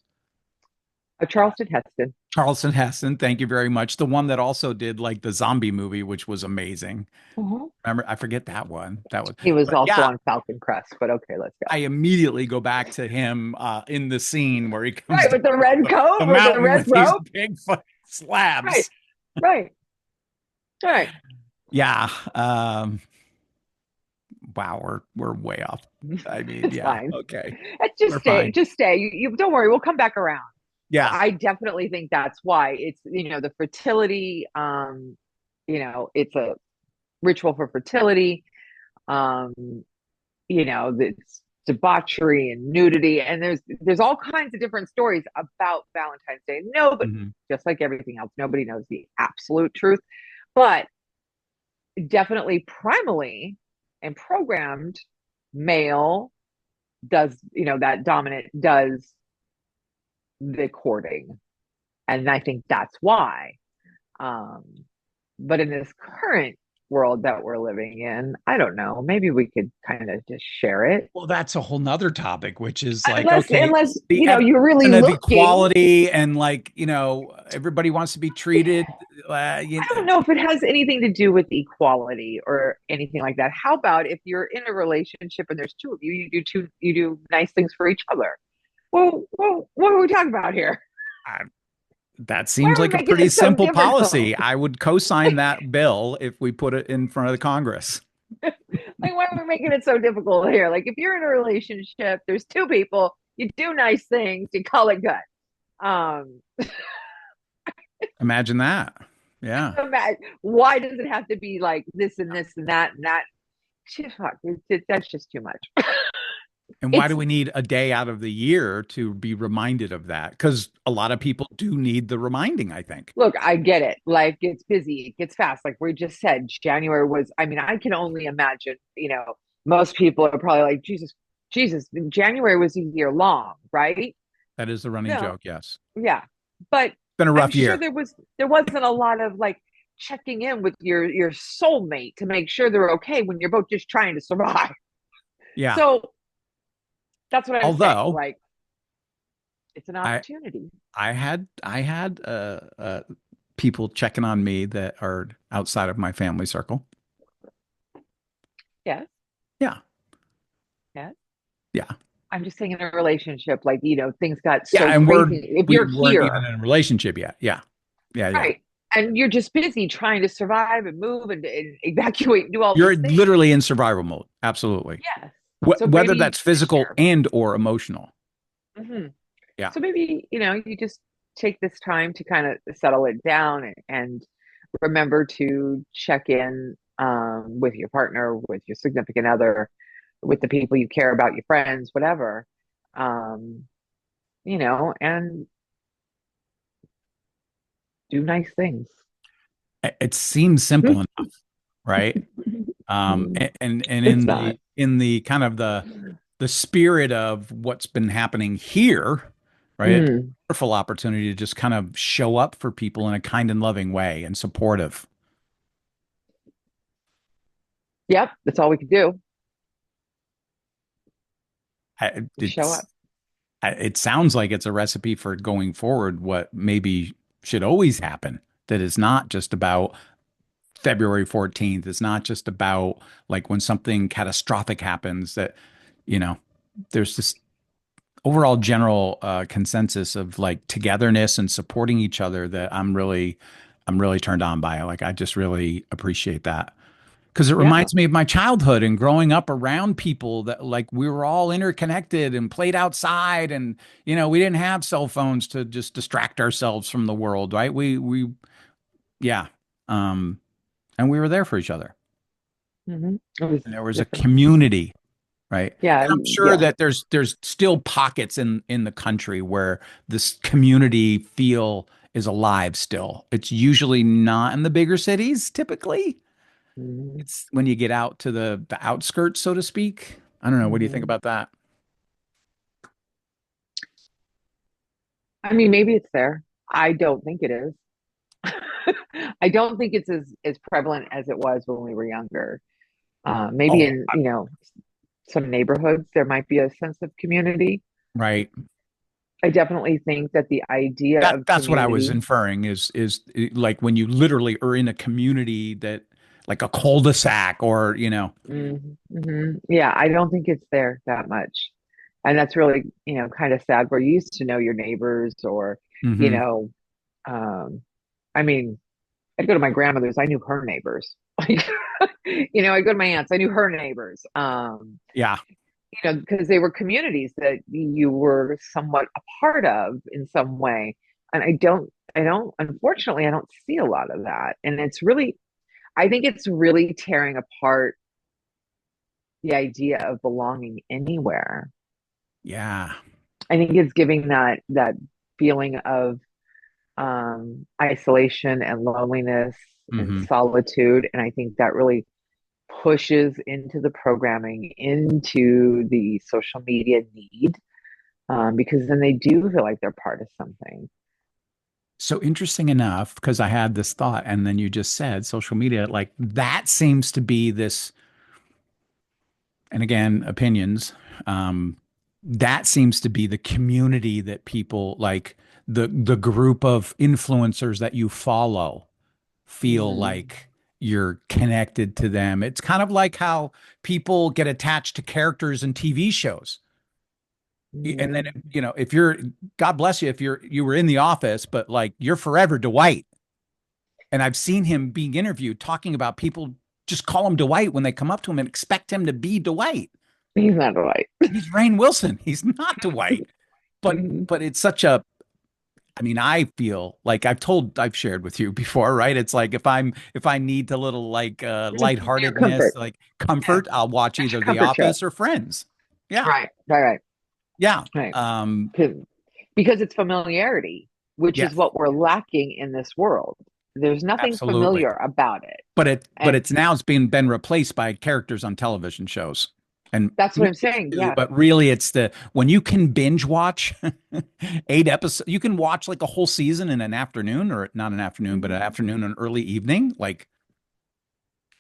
Charleston Heston. Charleston Heston. Thank you very much. The one that also did like the zombie movie, which was amazing. Mhm. Remember, I forget that one. That was, He was but also yeah, on Falcon Crest, but okay, let's go. I immediately go back to him in the scene where he comes Right, down with the red the coat, with the mountain red with these rope. big Right, slabs. right, right. Yeah. Wow, we're way off. I mean, It's yeah. fine. Okay. Let's just We're stay. fine. Just stay. You don't worry. We'll come back around. Yeah. I definitely think that's why it's the fertility. It's a ritual for fertility. Um, it's debauchery and nudity, and there's all kinds of different stories about Valentine's Day. No, but Mhm. just like everything else, nobody knows the absolute truth. But definitely primally and programmed male does, that dominant does the courting. And I think that's why. Um, but in this current world that we're living in, I don't know, maybe we could kind of just share it. Well, that's a whole nother topic, which is like, Unless okay, unless the you're really evolution of looking. equality and like, everybody wants to be treated. I don't know if it has anything to do with equality or anything like that. How about if you're in a relationship and there's two of you, you do nice things for each other. Well, what are we talking about here? I, that Why seems are we like a making pretty it so simple difficult? policy. I would co-sign that bill if we put it in front of the Congress. Like, why are we making it so difficult here? Like, if you're in a relationship, there's two people, you do nice things, you call it good. Imagine that. Yeah. Why does it have to be like this and this and that and that? Fuck, that's just too much. And why do It's we need a day out of the year to be reminded of that? Because a lot of people do need the reminding, I think. Look, I get it. Life gets busy, it gets fast. Like we just said, January was. I mean, I can only imagine. Most people are probably like, Jesus. January was a year long, right? That is the running No, joke. Yes. yeah, but Been a I'm rough sure year. there wasn't a lot of like checking in with your soulmate to make sure they're okay when you're both just trying to survive. Yeah. So that's what I'm saying. Although Like it's an I opportunity. I had people checking on me that are outside of my family circle. Yes, Yeah. yes. Yeah. I'm just saying in a relationship, like things got Yeah. so And crazy. If we you're weren't even here, in a relationship yet. Yeah. Yeah. Yeah. right, and you're just busy trying to survive and move and evacuate and do all You're these things. literally in survival mode. Absolutely. Yes. So Whether maybe that's this physical year. and or emotional. Hmm. Yeah. So maybe, you just take this time to kind of settle it down and remember to check in with your partner, with your significant other, with the people you care about, your friends, whatever. Um, and do nice things. It seems simple enough, right? And It's not. in the kind of the spirit of what's been happening here, right? It's Mm. a wonderful opportunity to just kind of show up for people in a kind and loving way and supportive. Yep, that's all we could do. Just show It's up. it sounds like it's a recipe for going forward, what maybe should always happen. That is not just about February 14th. It's not just about like when something catastrophic happens that, you know, there's this overall general consensus of like togetherness and supporting each other that I'm really turned on by. Like I just really appreciate that because it Yeah. reminds me of my childhood and growing up around people that like we were all interconnected and played outside and we didn't have cell phones to just distract ourselves from the world, right? We yeah. Um and we were there for each other. It was And there was a different. community, right? Yeah, And I'm sure yeah. that there's still pockets in the country where this community feel is alive still. It's usually not in the bigger cities, typically. Mhm. It's when you get out to the outskirts, so to speak. I don't know. What do you think Mhm. about that? I mean, maybe it's there. I don't think it is. I don't think it's as prevalent as it was when we were younger. Maybe Oh, in, some neighborhoods, there might be a sense of community. right. I definitely think that the idea That of that's what I was community. inferring like when you literally are in a community that like a cul-de-sac or, Yeah, I don't think it's there that much. And that's really, kind of sad where you used to know your neighbors or, you hmm know, um, I mean, I'd go to my grandmother's, I knew her neighbors. Like, I'd go to my aunt's, I knew her neighbors. Yeah. Because they were communities that you were somewhat a part of in some way. And unfortunately, I don't see a lot of that. And I think it's really tearing apart the idea of belonging anywhere. Yeah. I think it's giving that feeling of isolation and loneliness and hmm solitude. And I think that really pushes into the programming, into the social media need, because then they do feel like they're part of something. So interesting enough, because I had this thought, and then you just said social media, like that seems to be this, and again, opinions. Um, that seems to be the community that people like the group of influencers that you follow feel Mm, like you're connected to them. It's kind of like how people get attached to characters in TV shows. And then, mm. if you're, God bless you, if you were in the office, but like you're forever Dwight. And I've seen him being interviewed talking about people just call him Dwight when they come up to him and expect him to be Dwight. He's not right. He's Rainn Wilson. He's not Dwight. But Mhm. but it's such a I mean, I feel like I've shared with you before, right? It's like if I need a little like Your lightheartedness, comfort. like Yeah. comfort, I'll watch That's your either The comfort show. Office or Friends. Yeah. Right. Right. Right. Yeah. Right. Um, 'Cause- because it's familiarity, which is yes, what we're lacking in this world. There's nothing absolutely. familiar about it. But And it's now it's been replaced by characters on television shows and that's what I'm movies saying. too. Yeah. But really, it's the when you can binge watch 8 episodes, you can watch like a whole season in an afternoon, or not an afternoon, but an Mhm. afternoon and early evening. Like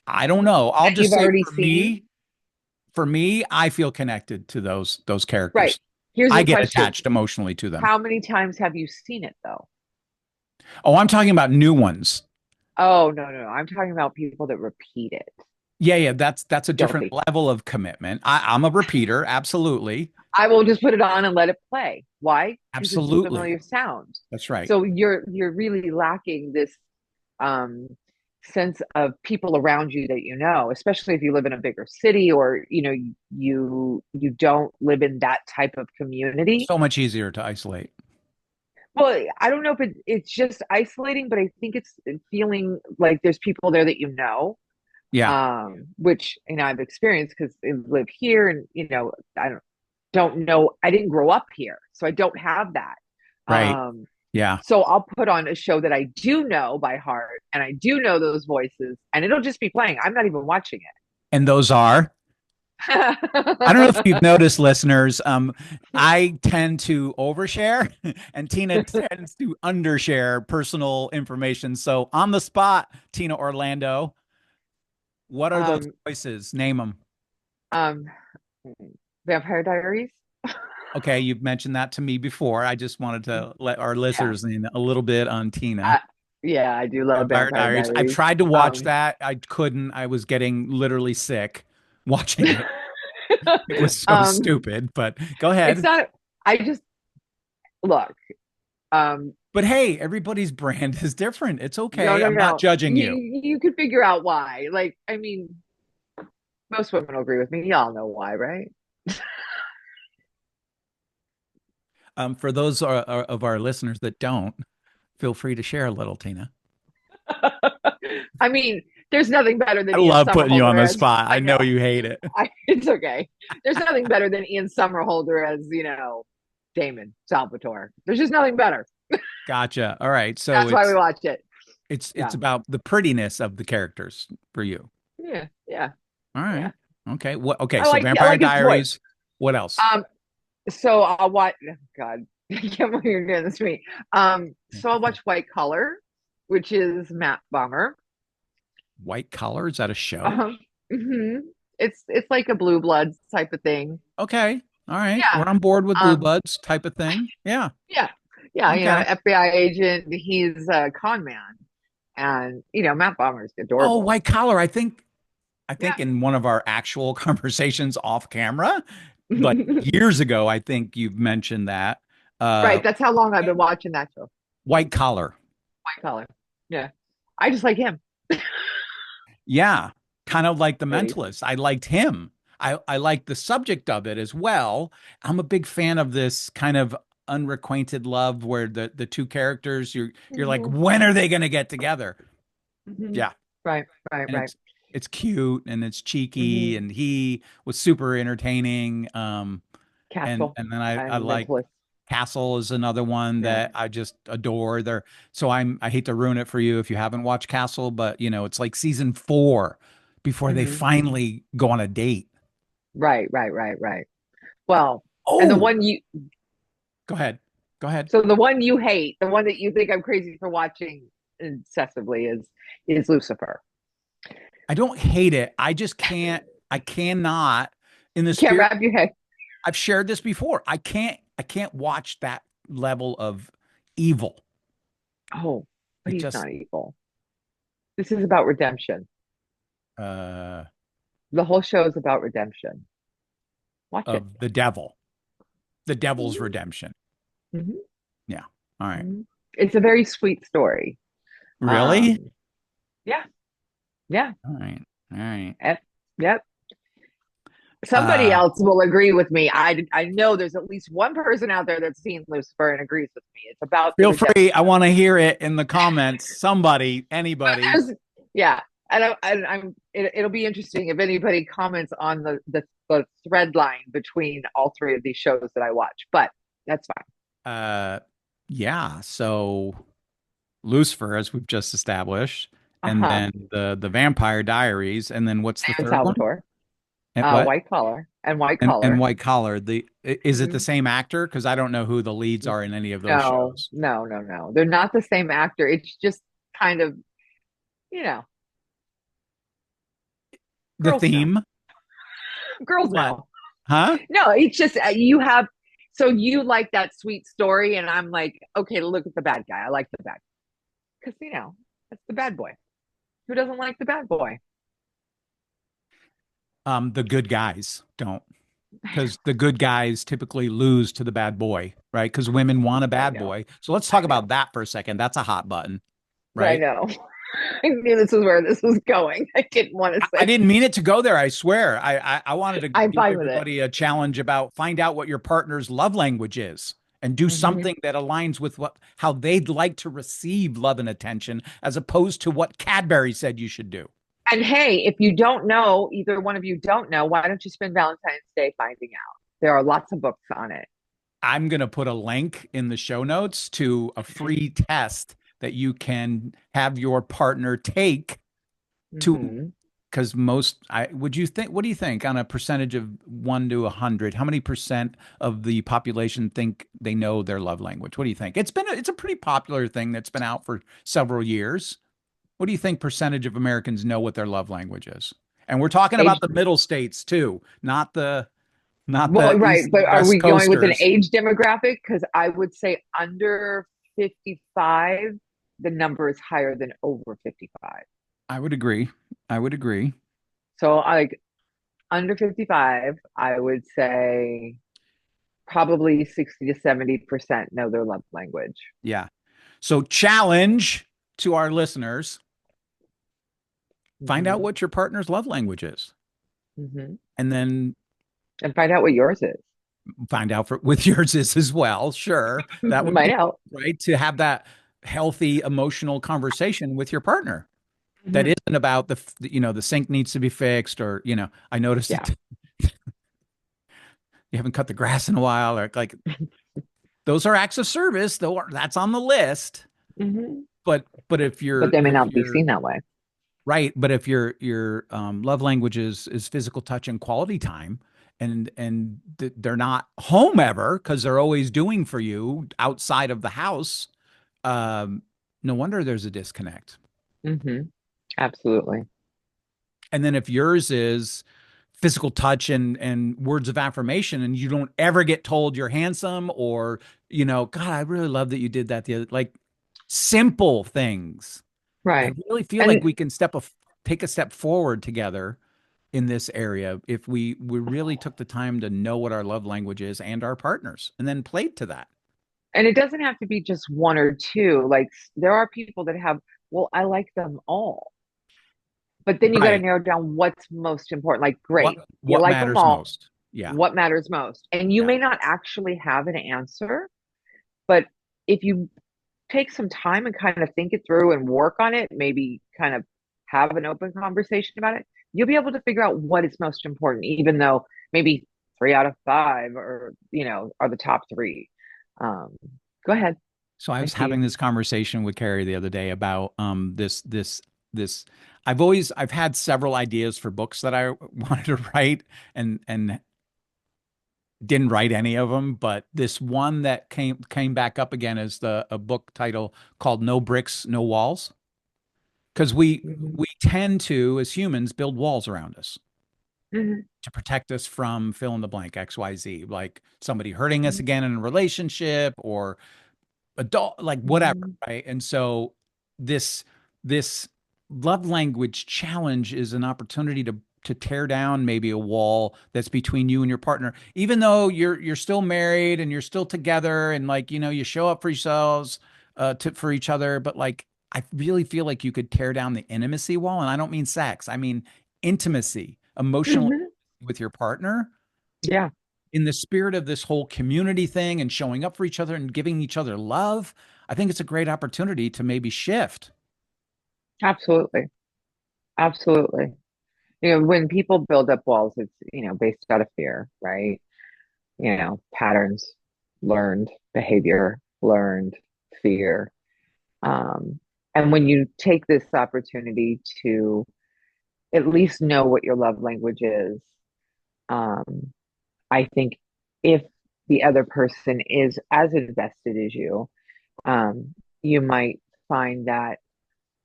I don't know. I'll That just you've say already seen. for me, I feel connected to those Right. characters. Here's I the get question. attached emotionally to them. How many times have you seen it though? Oh, I'm talking about new ones. Oh, no, no, no. I'm talking about people that repeat it. Yeah, yeah, that's a different Guilty. level of commitment. I'm a repeater, absolutely. I will just put it on and let it play. Why? Because it's a Absolutely. familiar sound. That's right. So you're really lacking this um sense of people around you that you know, especially if you live in a bigger city or you don't live in that type of community. So much easier to isolate. Well, I don't know if it's just isolating, but I think it's feeling like there's people there that you know, Yeah, which I've experienced because I live here, and I don't know. I didn't grow up here, so I don't have that. right. Um, Yeah. so I'll put on a show that I do know by heart, and I do know those voices, and it'll just be playing. I'm not even watching And those are, I don't know if you've it. noticed, listeners, I tend to overshare and Tina tends to undershare personal information. So on the spot, Tina Orlando, what are those um, voices? Name them. um, Vampire Diaries. Okay, you've mentioned that to me before. I just wanted to let our Yeah, listeners in a little bit on Tina. uh, yeah, I do love Vampire Vampire Diaries. I Diaries. tried to watch Um, that. I couldn't. I was getting literally sick watching it. It was so um, stupid, but go it's ahead. not. I just look. Um, But hey, everybody's brand is different. It's no, okay. no, I'm not no. judging you. You could figure out why. Like, I mean, most women will agree with me. Y'all know why, right? For those of our listeners that don't, feel free to share a little, Tina. I mean, there's nothing better I than Ian love putting you on Somerhalder the as spot. I I know know. you hate it. It's okay. There's nothing better than Ian Somerhalder as Damon Salvatore. There's just nothing better. Gotcha. All right. So That's why we watch it. it's Yeah, about the prettiness of the characters for you. yeah, yeah, All yeah. right. Okay. What? Okay. I So like I Vampire like his voice. Diaries. What else? So I'll watch. Oh God. I can't believe you're doing this to me. So I'll watch White Collar, which is Matt Bomber. White Collar, is that a show? Um, hmm it's like a Blue Bloods type of thing. Okay. All right. Yeah. We're on board with Blue Um, Buds type of thing. Yeah. yeah. Yeah, Okay. FBI agent, he's a con man. And, Matt Bomer's Oh, adorable. White Collar. I think Yeah. in one of our actual conversations off camera, but years ago, I think you've mentioned that. Uh, Right. That's how long I've been watching that show. White Collar. White Collar. Yeah. I just like him. Yeah. Kind of like The Really. Mentalist. I liked him. I like the subject of it as well. I'm a big fan of this kind of unrequited love where the two characters you're like, Hmm. when are they going to get together? Hmm. Yeah. Right. Right. And Right. it's cute and it's cheeky Hmm. and he was super entertaining. And Castle and then I and like Mentalist. Castle is another one Yeah. that I just adore. There, so I hate to ruin it for you if you haven't watched Castle, but it's like season 4 before they Hmm. finally go on a date. Right. Right. Right. Right. Well, and the Oh, one you, go ahead. Go ahead. so the one you hate, the one that you think I'm crazy for watching incessantly is Lucifer. I don't hate it. I just can't. I cannot. In the You can't spirit, wrap your head. I've shared this before. I can't watch that level of evil. Oh, but It he's just not evil. This is about redemption. uh The whole show is about redemption. Watch it. of the devil, the devil's Hmm. redemption. Hmm. Yeah. All right. Hmm. It's a very sweet story. Really? Um, yeah, yeah, All right. All right. yep, yep. Somebody Uh, else will agree with me. I know there's at least one person out there that's seen Lucifer and agrees with me. It's about the Feel free. redemption I of want to hear it in the comments. Somebody, anybody. yeah, it'll be interesting if anybody comments on the thread line between all three of these shows that I watch. But that's fine. Uh, yeah. So Lucifer, as we've just established, and Uh-huh. then the Vampire Diaries, and then what's the And third one? Salvatore, And what? White Collar, and White And Collar. White Collar. Is it the Mhm. same actor? Because I don't know who the leads are in any of those No, shows. no, no, no. They're not the same actor. It's just kind of, you know, The girls know. theme? Girls What? know. Huh? No, it's just you have, so you like that sweet story, and I'm like, okay, look at the bad guy. I like the bad because that's the bad boy. Who doesn't like the bad boy? The good guys don't. Because the good guys typically lose to the bad boy, right? Because women want a I bad know, boy. So let's I talk know, about that for a second. That's a hot button, I right? know. I knew this is where this was going. I didn't want to I say. didn't mean it to go there. I swear. I wanted to I'm give fine with it. everybody a challenge about find out what your partner's love language is and do Hmm. something that aligns with how they'd like to receive love and attention as opposed to what Cadbury said you should do. And hey, if you don't know, either one of you don't know, why don't you spend Valentine's Day finding out? There are lots of books on it. I'm going to put a link in the show notes to a free test that you can have your partner take to Hmm. because most I would you think what do you think on a percentage of 1 to 100 how many percent of the population think they know their love language? What do you think? It's a pretty popular thing that's been out for several years. What do you think percentage of Americans know what their love language is? And we're talking about Age, the middle states too, not the well, right, east and but the are west we going with an coasters. age demographic? Because I would say under 55, the number is higher than over 55. I would agree. I would agree. So, like under 55, I would say probably 60 to 70% know their love language. Yeah. So challenge to our listeners, find out Hmm. what your partner's love language is. Hmm. And then And find out what yours is. find out with yours is as well. Sure. That would Might be help. right to have that healthy emotional conversation with your partner. That Hmm. isn't about the sink needs to be fixed or, I noticed Yeah. that you haven't cut the grass in a while or like those are acts of service, though that's on the list. Hmm. But if But you're they may if not be you're seen that way. right, but if your love language is physical touch and quality time, they're not home ever because they're always doing for you outside of the house, um, no wonder there's a disconnect. Hmm. Absolutely. And then if yours is physical touch and words of affirmation, and you don't ever get told you're handsome, or God, I really love that you did that the other, like simple things. I Right. really feel like And we can take a step forward together in this area if we really took the time to know what our love language is and our partners, and then played to that. and it doesn't have to be just one or two. Like there are people that have, well, I like them all. But then you got to Right. narrow down what's most important. Like, What great, you what like them matters all. most? Yeah. What matters most? And you Yeah. may not actually have an answer, but if you take some time and kind of think it through and work on it, maybe kind of have an open conversation about it, you'll be able to figure out what is most important, even though maybe three out of five or, are the top three. Um, Go ahead. So I I was see having you. this conversation with Carrie the other day about this. I've had several ideas for books that I wanted to write, and didn't write any of them, but this one that came back up again is the a book title called No Bricks, No Walls. Because Hmm. we tend to, as humans, build walls around us Hmm. to protect us from fill in the blank, XYZ, like somebody hurting us again in a relationship, or adult, like whatever, Hmm. right? And so this this love language challenge is an opportunity to tear down maybe a wall that's between you and your partner, even though you're still married and you're still together, and like you show up for yourselves, for each other, but like I really feel like you could tear down the intimacy wall, and I don't mean sex, I mean intimacy, emotional Hmm. with your partner, Yeah, in the spirit of this whole community thing and showing up for each other and giving each other love. I think it's a great opportunity to maybe shift. absolutely. Absolutely. When people build up walls, it's, based out of fear, right? Patterns learned, behavior learned, fear. Um, and when you take this opportunity to at least know what your love language is, um, I think if the other person is as invested as you, you might find that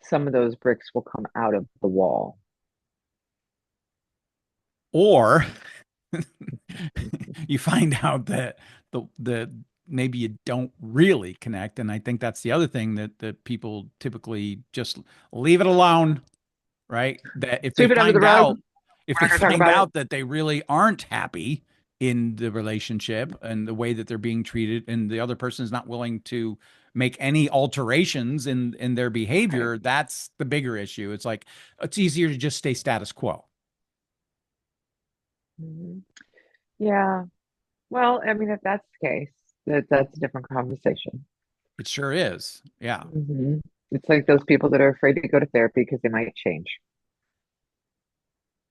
some of those bricks will come out of the wall. Or you find out that the maybe you don't really connect. And I think that's the other thing that people typically just leave it alone, right? That Sweep it under the rug. if We're they not going to talk find about it. out that they really aren't happy in the relationship and the way that they're being treated, and the other person is not willing to make any alterations in their Right. behavior, that's the bigger issue. It's like it's easier to just stay status quo. Mhm. Yeah. Well, I mean, if that's the case, that's a different conversation. It sure is. Yeah. It's like those people that are afraid to go to therapy because they might change.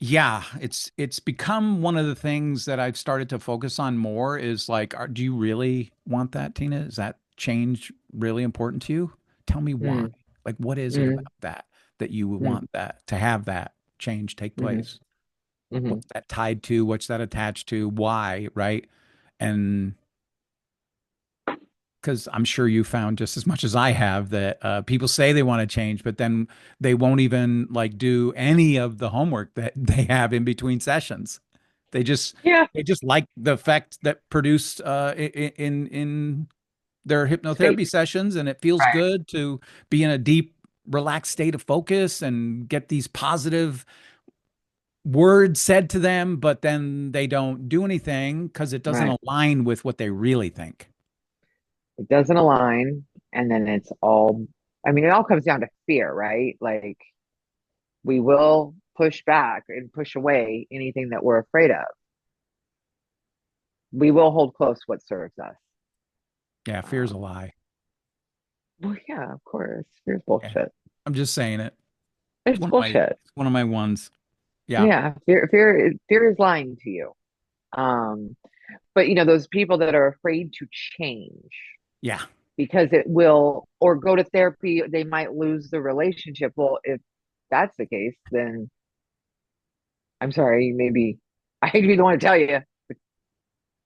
Yeah, it's become one of the things that I've started to focus on more is like, do you really want that, Tina? Is that change really important to you? Tell me why. Mm, Like, what is it mm, about that you would mm, want that to have that change take mm, place? mm. What's that tied to? What's that attached to? Why, right? And because I'm sure you found just as much as I have that people say they want to change, but then they won't even like do any of the homework that they have in between sessions. They just Yeah. they just like the effect that produced in their State. hypnotherapy sessions, and it feels Right. good to be in a deep, relaxed state of focus and get these positive words said to them, but then they don't do anything because it doesn't Right. align with what they really think. It doesn't align. And then it's all, I mean, it all comes down to fear, right? Like we will push back and push away anything that we're afraid of. We will hold close what serves us. Yeah, fear's a Um, lie. well, yeah, of course. Fear's Yeah. bullshit. I'm just saying it. It's It's bullshit. one of my ones. Yeah. Yeah. Fear is lying to you. Um, but those people that are afraid to change Yeah. because it will, or go to therapy, they might lose the relationship. Well, if that's the case, then I'm sorry, maybe I hate to be the one to tell you,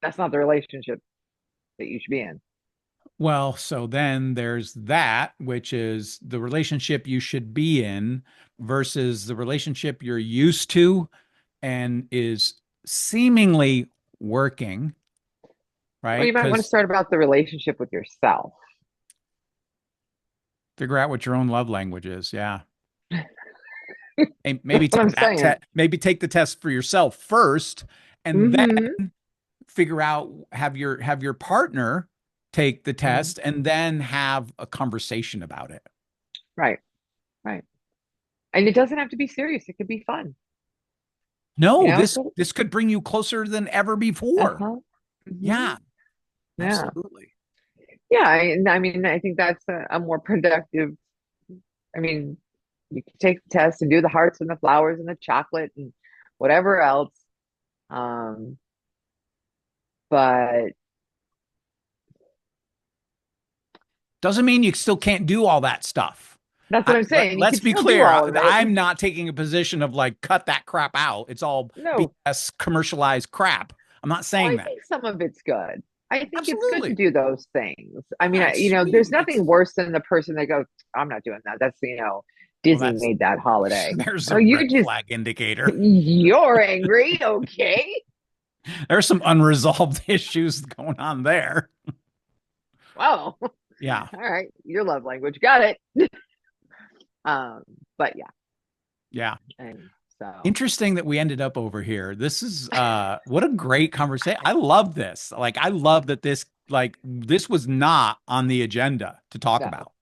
That's not the relationship that you should be in. Well, so then there's that, which is the relationship you should be in versus the relationship you're used to and is seemingly working, Well, right? you might want to Because start about the relationship with yourself. figure out what your own love language is. Yeah. And That's maybe what I'm take that saying. test, maybe take the test for yourself first, and Hmm. then figure out have your partner take the Hmm. test and then have a conversation about it. Right, right. And it doesn't have to be serious. It could be fun. No, this So, this could bring you closer than ever before. uh-huh. Hmm. Yeah, Yeah. absolutely. Yeah. I mean, I think that's a more productive. I mean, you can take the test and do the hearts and the flowers and the chocolate and whatever else. Um, but Doesn't mean you still can't do all that stuff. that's what I'm saying. You Let's can be still do clear. all of it. I'm not taking a position of like cut that crap out. It's all No. BS commercialized crap. I'm not Well, saying I that. think some of it's good. I think it's good to Absolutely. do those things. I mean, Yeah, it's there's sweet. nothing worse than the person that goes, I'm not doing that. That's, Well, Disney that's made that holiday. there's Oh, a you red just, flag indicator. you're angry. Okay. There's some unresolved issues going on there. Well, all Yeah. right. Your love language. Got it. Um, but yeah. Yeah. And so, Interesting that we ended up over here. This is what a great conversation. I love this. Like I love that this was not on the agenda to talk no, about,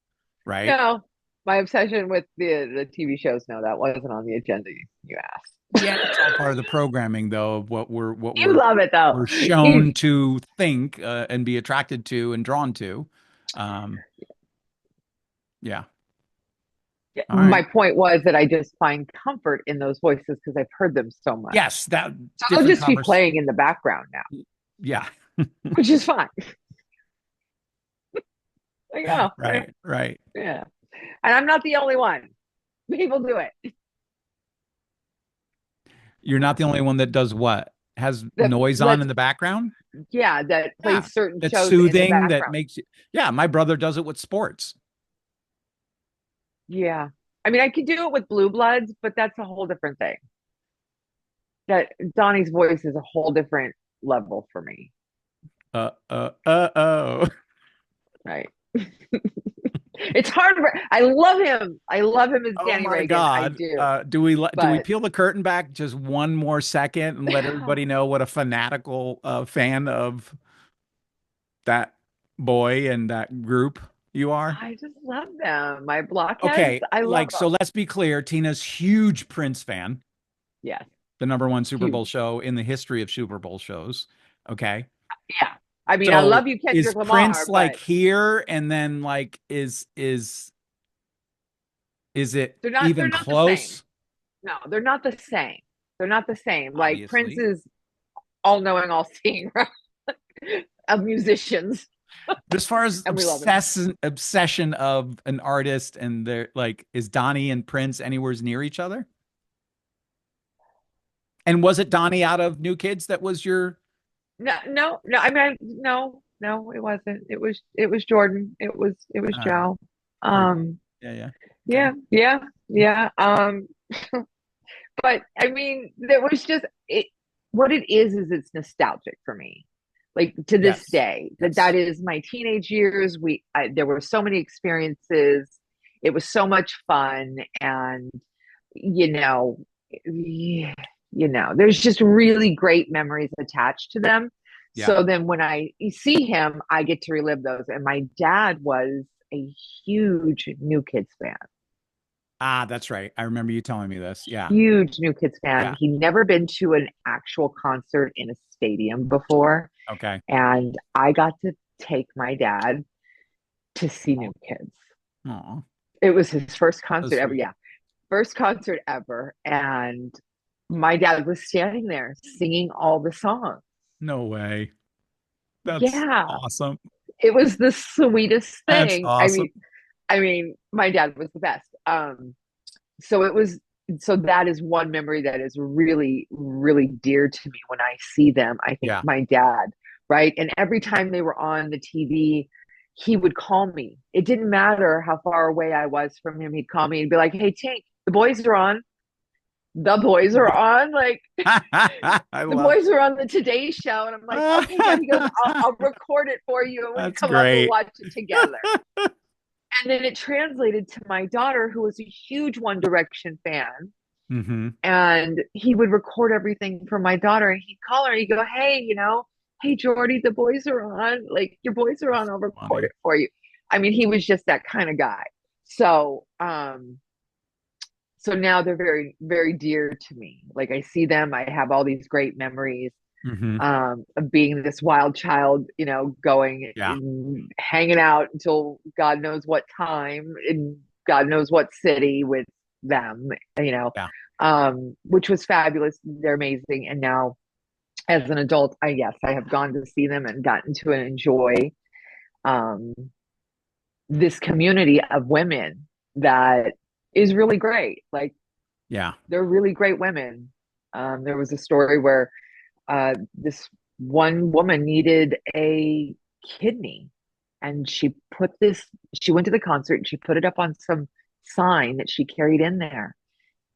right? no, my obsession with the TV shows, no, that wasn't on the agenda. You asked. Yeah, it's all part of the programming though of what we're what You we're love it though. we're You, shown to think and be attracted to and drawn to. Um yeah. All my right. point was that I just find comfort in those voices because I've heard them so much. Yes, that So they'll different just be conversation. playing in the background now, Yeah. which is fine. Like, oh, Right, right. yeah. And I'm not the only one. People do it. You're not the only one that does what? Has That noise on let's in the background? Yeah, that Yeah. plays certain That's shows in the soothing, that background. makes you, yeah, my brother does it with sports. Yeah. I mean, I could do it with Blue Bloods, but that's a whole different thing. That Donnie's voice is a whole different level for me. Oh. Right. It's hard. I love him. I love him as Oh Danny my Reagan. I God. do. Do we But peel the curtain back just one more second and let everybody know what a fanatical fan of that boy and that group you are? I just love them. My blockheads, Okay, I love like so them. let's be clear, Tina's huge Prince fan, Yes, the number one Super Bowl huge. show in the history of Super Bowl shows. Okay. Yeah. I mean, I So love you, is Kendrick Lamar, Prince like but here and then like is it they're even not the same. close? No, they're not the same. They're not the same. Like Prince Obviously. is all knowing, all seeing, right? Of musicians, But as far as and we love him. obsession of an artist and their like, is Donnie and Prince anywhere near each other? And was it Donnie out of New Kids that was your No, no, no. I mean, no, no, it wasn't. It was Jordan. It was all right, Joe. very good. Um, Yeah, yeah. Okay. yeah, yeah, yeah. But I mean, there was just it. What it is it's nostalgic for me. Like to this Yes. day, that Yes. is my teenage years. There were so many experiences. It was so much fun, and you know, there's just really great memories attached to them. Yeah. So then when I see him, I get to relive those. And my dad was a huge New Kids fan. Ah, that's right. I remember you telling me this. Yeah. Huge New Kids fan. Yeah. He'd never been to an actual concert in a stadium before. Okay. And I got to take my dad to see New Kids. Oh, It was his first so concert ever. sweet. Yeah. First concert ever. And my dad was standing there singing all the songs. No way. That's Yeah. awesome. It was the sweetest That's thing. I awesome. mean, my dad was the best. So it was so that is one memory that is really, really dear to me when I see them. I think Yeah. my dad right? And every time they were on the TV, he would call me. It didn't matter how far away I was from him. He'd call me and be like, "Hey, Tink, the boys are on. The boys are on." Like, I the love boys are on the Today Show. And I'm like, "Okay, Dad." He goes, I'll record it for you and we That's come up and great. watch it together. And then it translated to my daughter, who was a huge One Direction fan. Hmm. And he would record everything for my daughter. And he'd call her and he'd go, "Hey, hey, Jordy, the boys are on. Like, your boys are on. That's I'll record funny. it for you." I mean, he was just that kind of guy. So, so now they're very, very dear to me. Like, I see them, I have all these great memories Hmm. of being this wild child, going Yeah. and hanging out until God knows what time in God knows what city with them, you know, Yeah. which was fabulous. They're amazing. And now, as an adult, yes, I have gone to see them and gotten to enjoy um, this community of women that is really great. Like, Yeah. they're really great women. There was a story where this one woman needed a kidney, and she went to the concert and she put it up on some sign that she carried in there.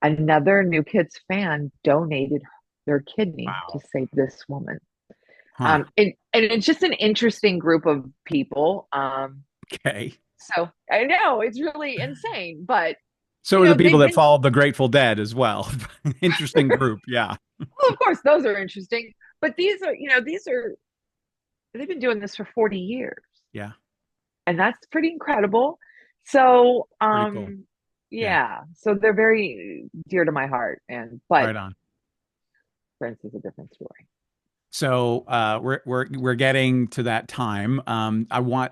Another New Kids fan donated their kidney to Wow. save this woman. Huh. And it's just an interesting group of people. Okay. So I know it's really insane, but So are the people they've that been, followed the Grateful Dead as well. Interesting group. Yeah. well, of course, those are interesting, but they've been doing this for 40 years, Yeah. and that's pretty incredible. So, Pretty cool. Yeah. yeah, so they're very dear to my heart, but Right on. Prince is a different story. So we're getting to that time.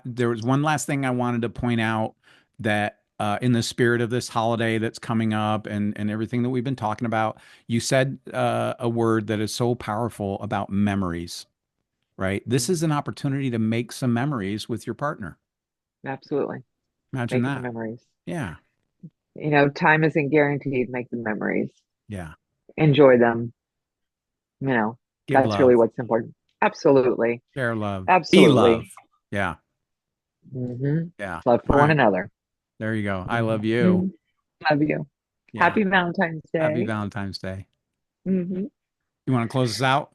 There was one last thing I wanted to point out that in the spirit of this holiday that's coming up and everything that we've been talking about, you said a word that is so powerful about memories, right? This is Mhm. an opportunity to make some memories with your partner. Absolutely. Imagine Make the that. memories. Yeah. Time isn't guaranteed. Make the memories. Yeah. Enjoy them. You know, Give that's really love, what's important. Absolutely. share love, be love. Absolutely. Yeah. Hmm. Yeah. Love All for one right. another. There you go. I love you. Mhm. Love you. Yeah. Happy Valentine's Happy Day. Valentine's Day. Hmm. You want to close us out?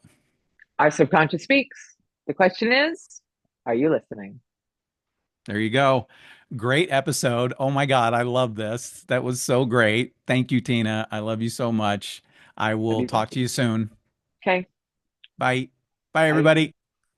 Our subconscious speaks. The question is, are you listening? There you go. Great episode. Oh my God, I love this. That was so great. Thank you, Tina. I love you so much. I Love will you back. talk to you soon. Okay. Bye. Bye, Bye. everybody.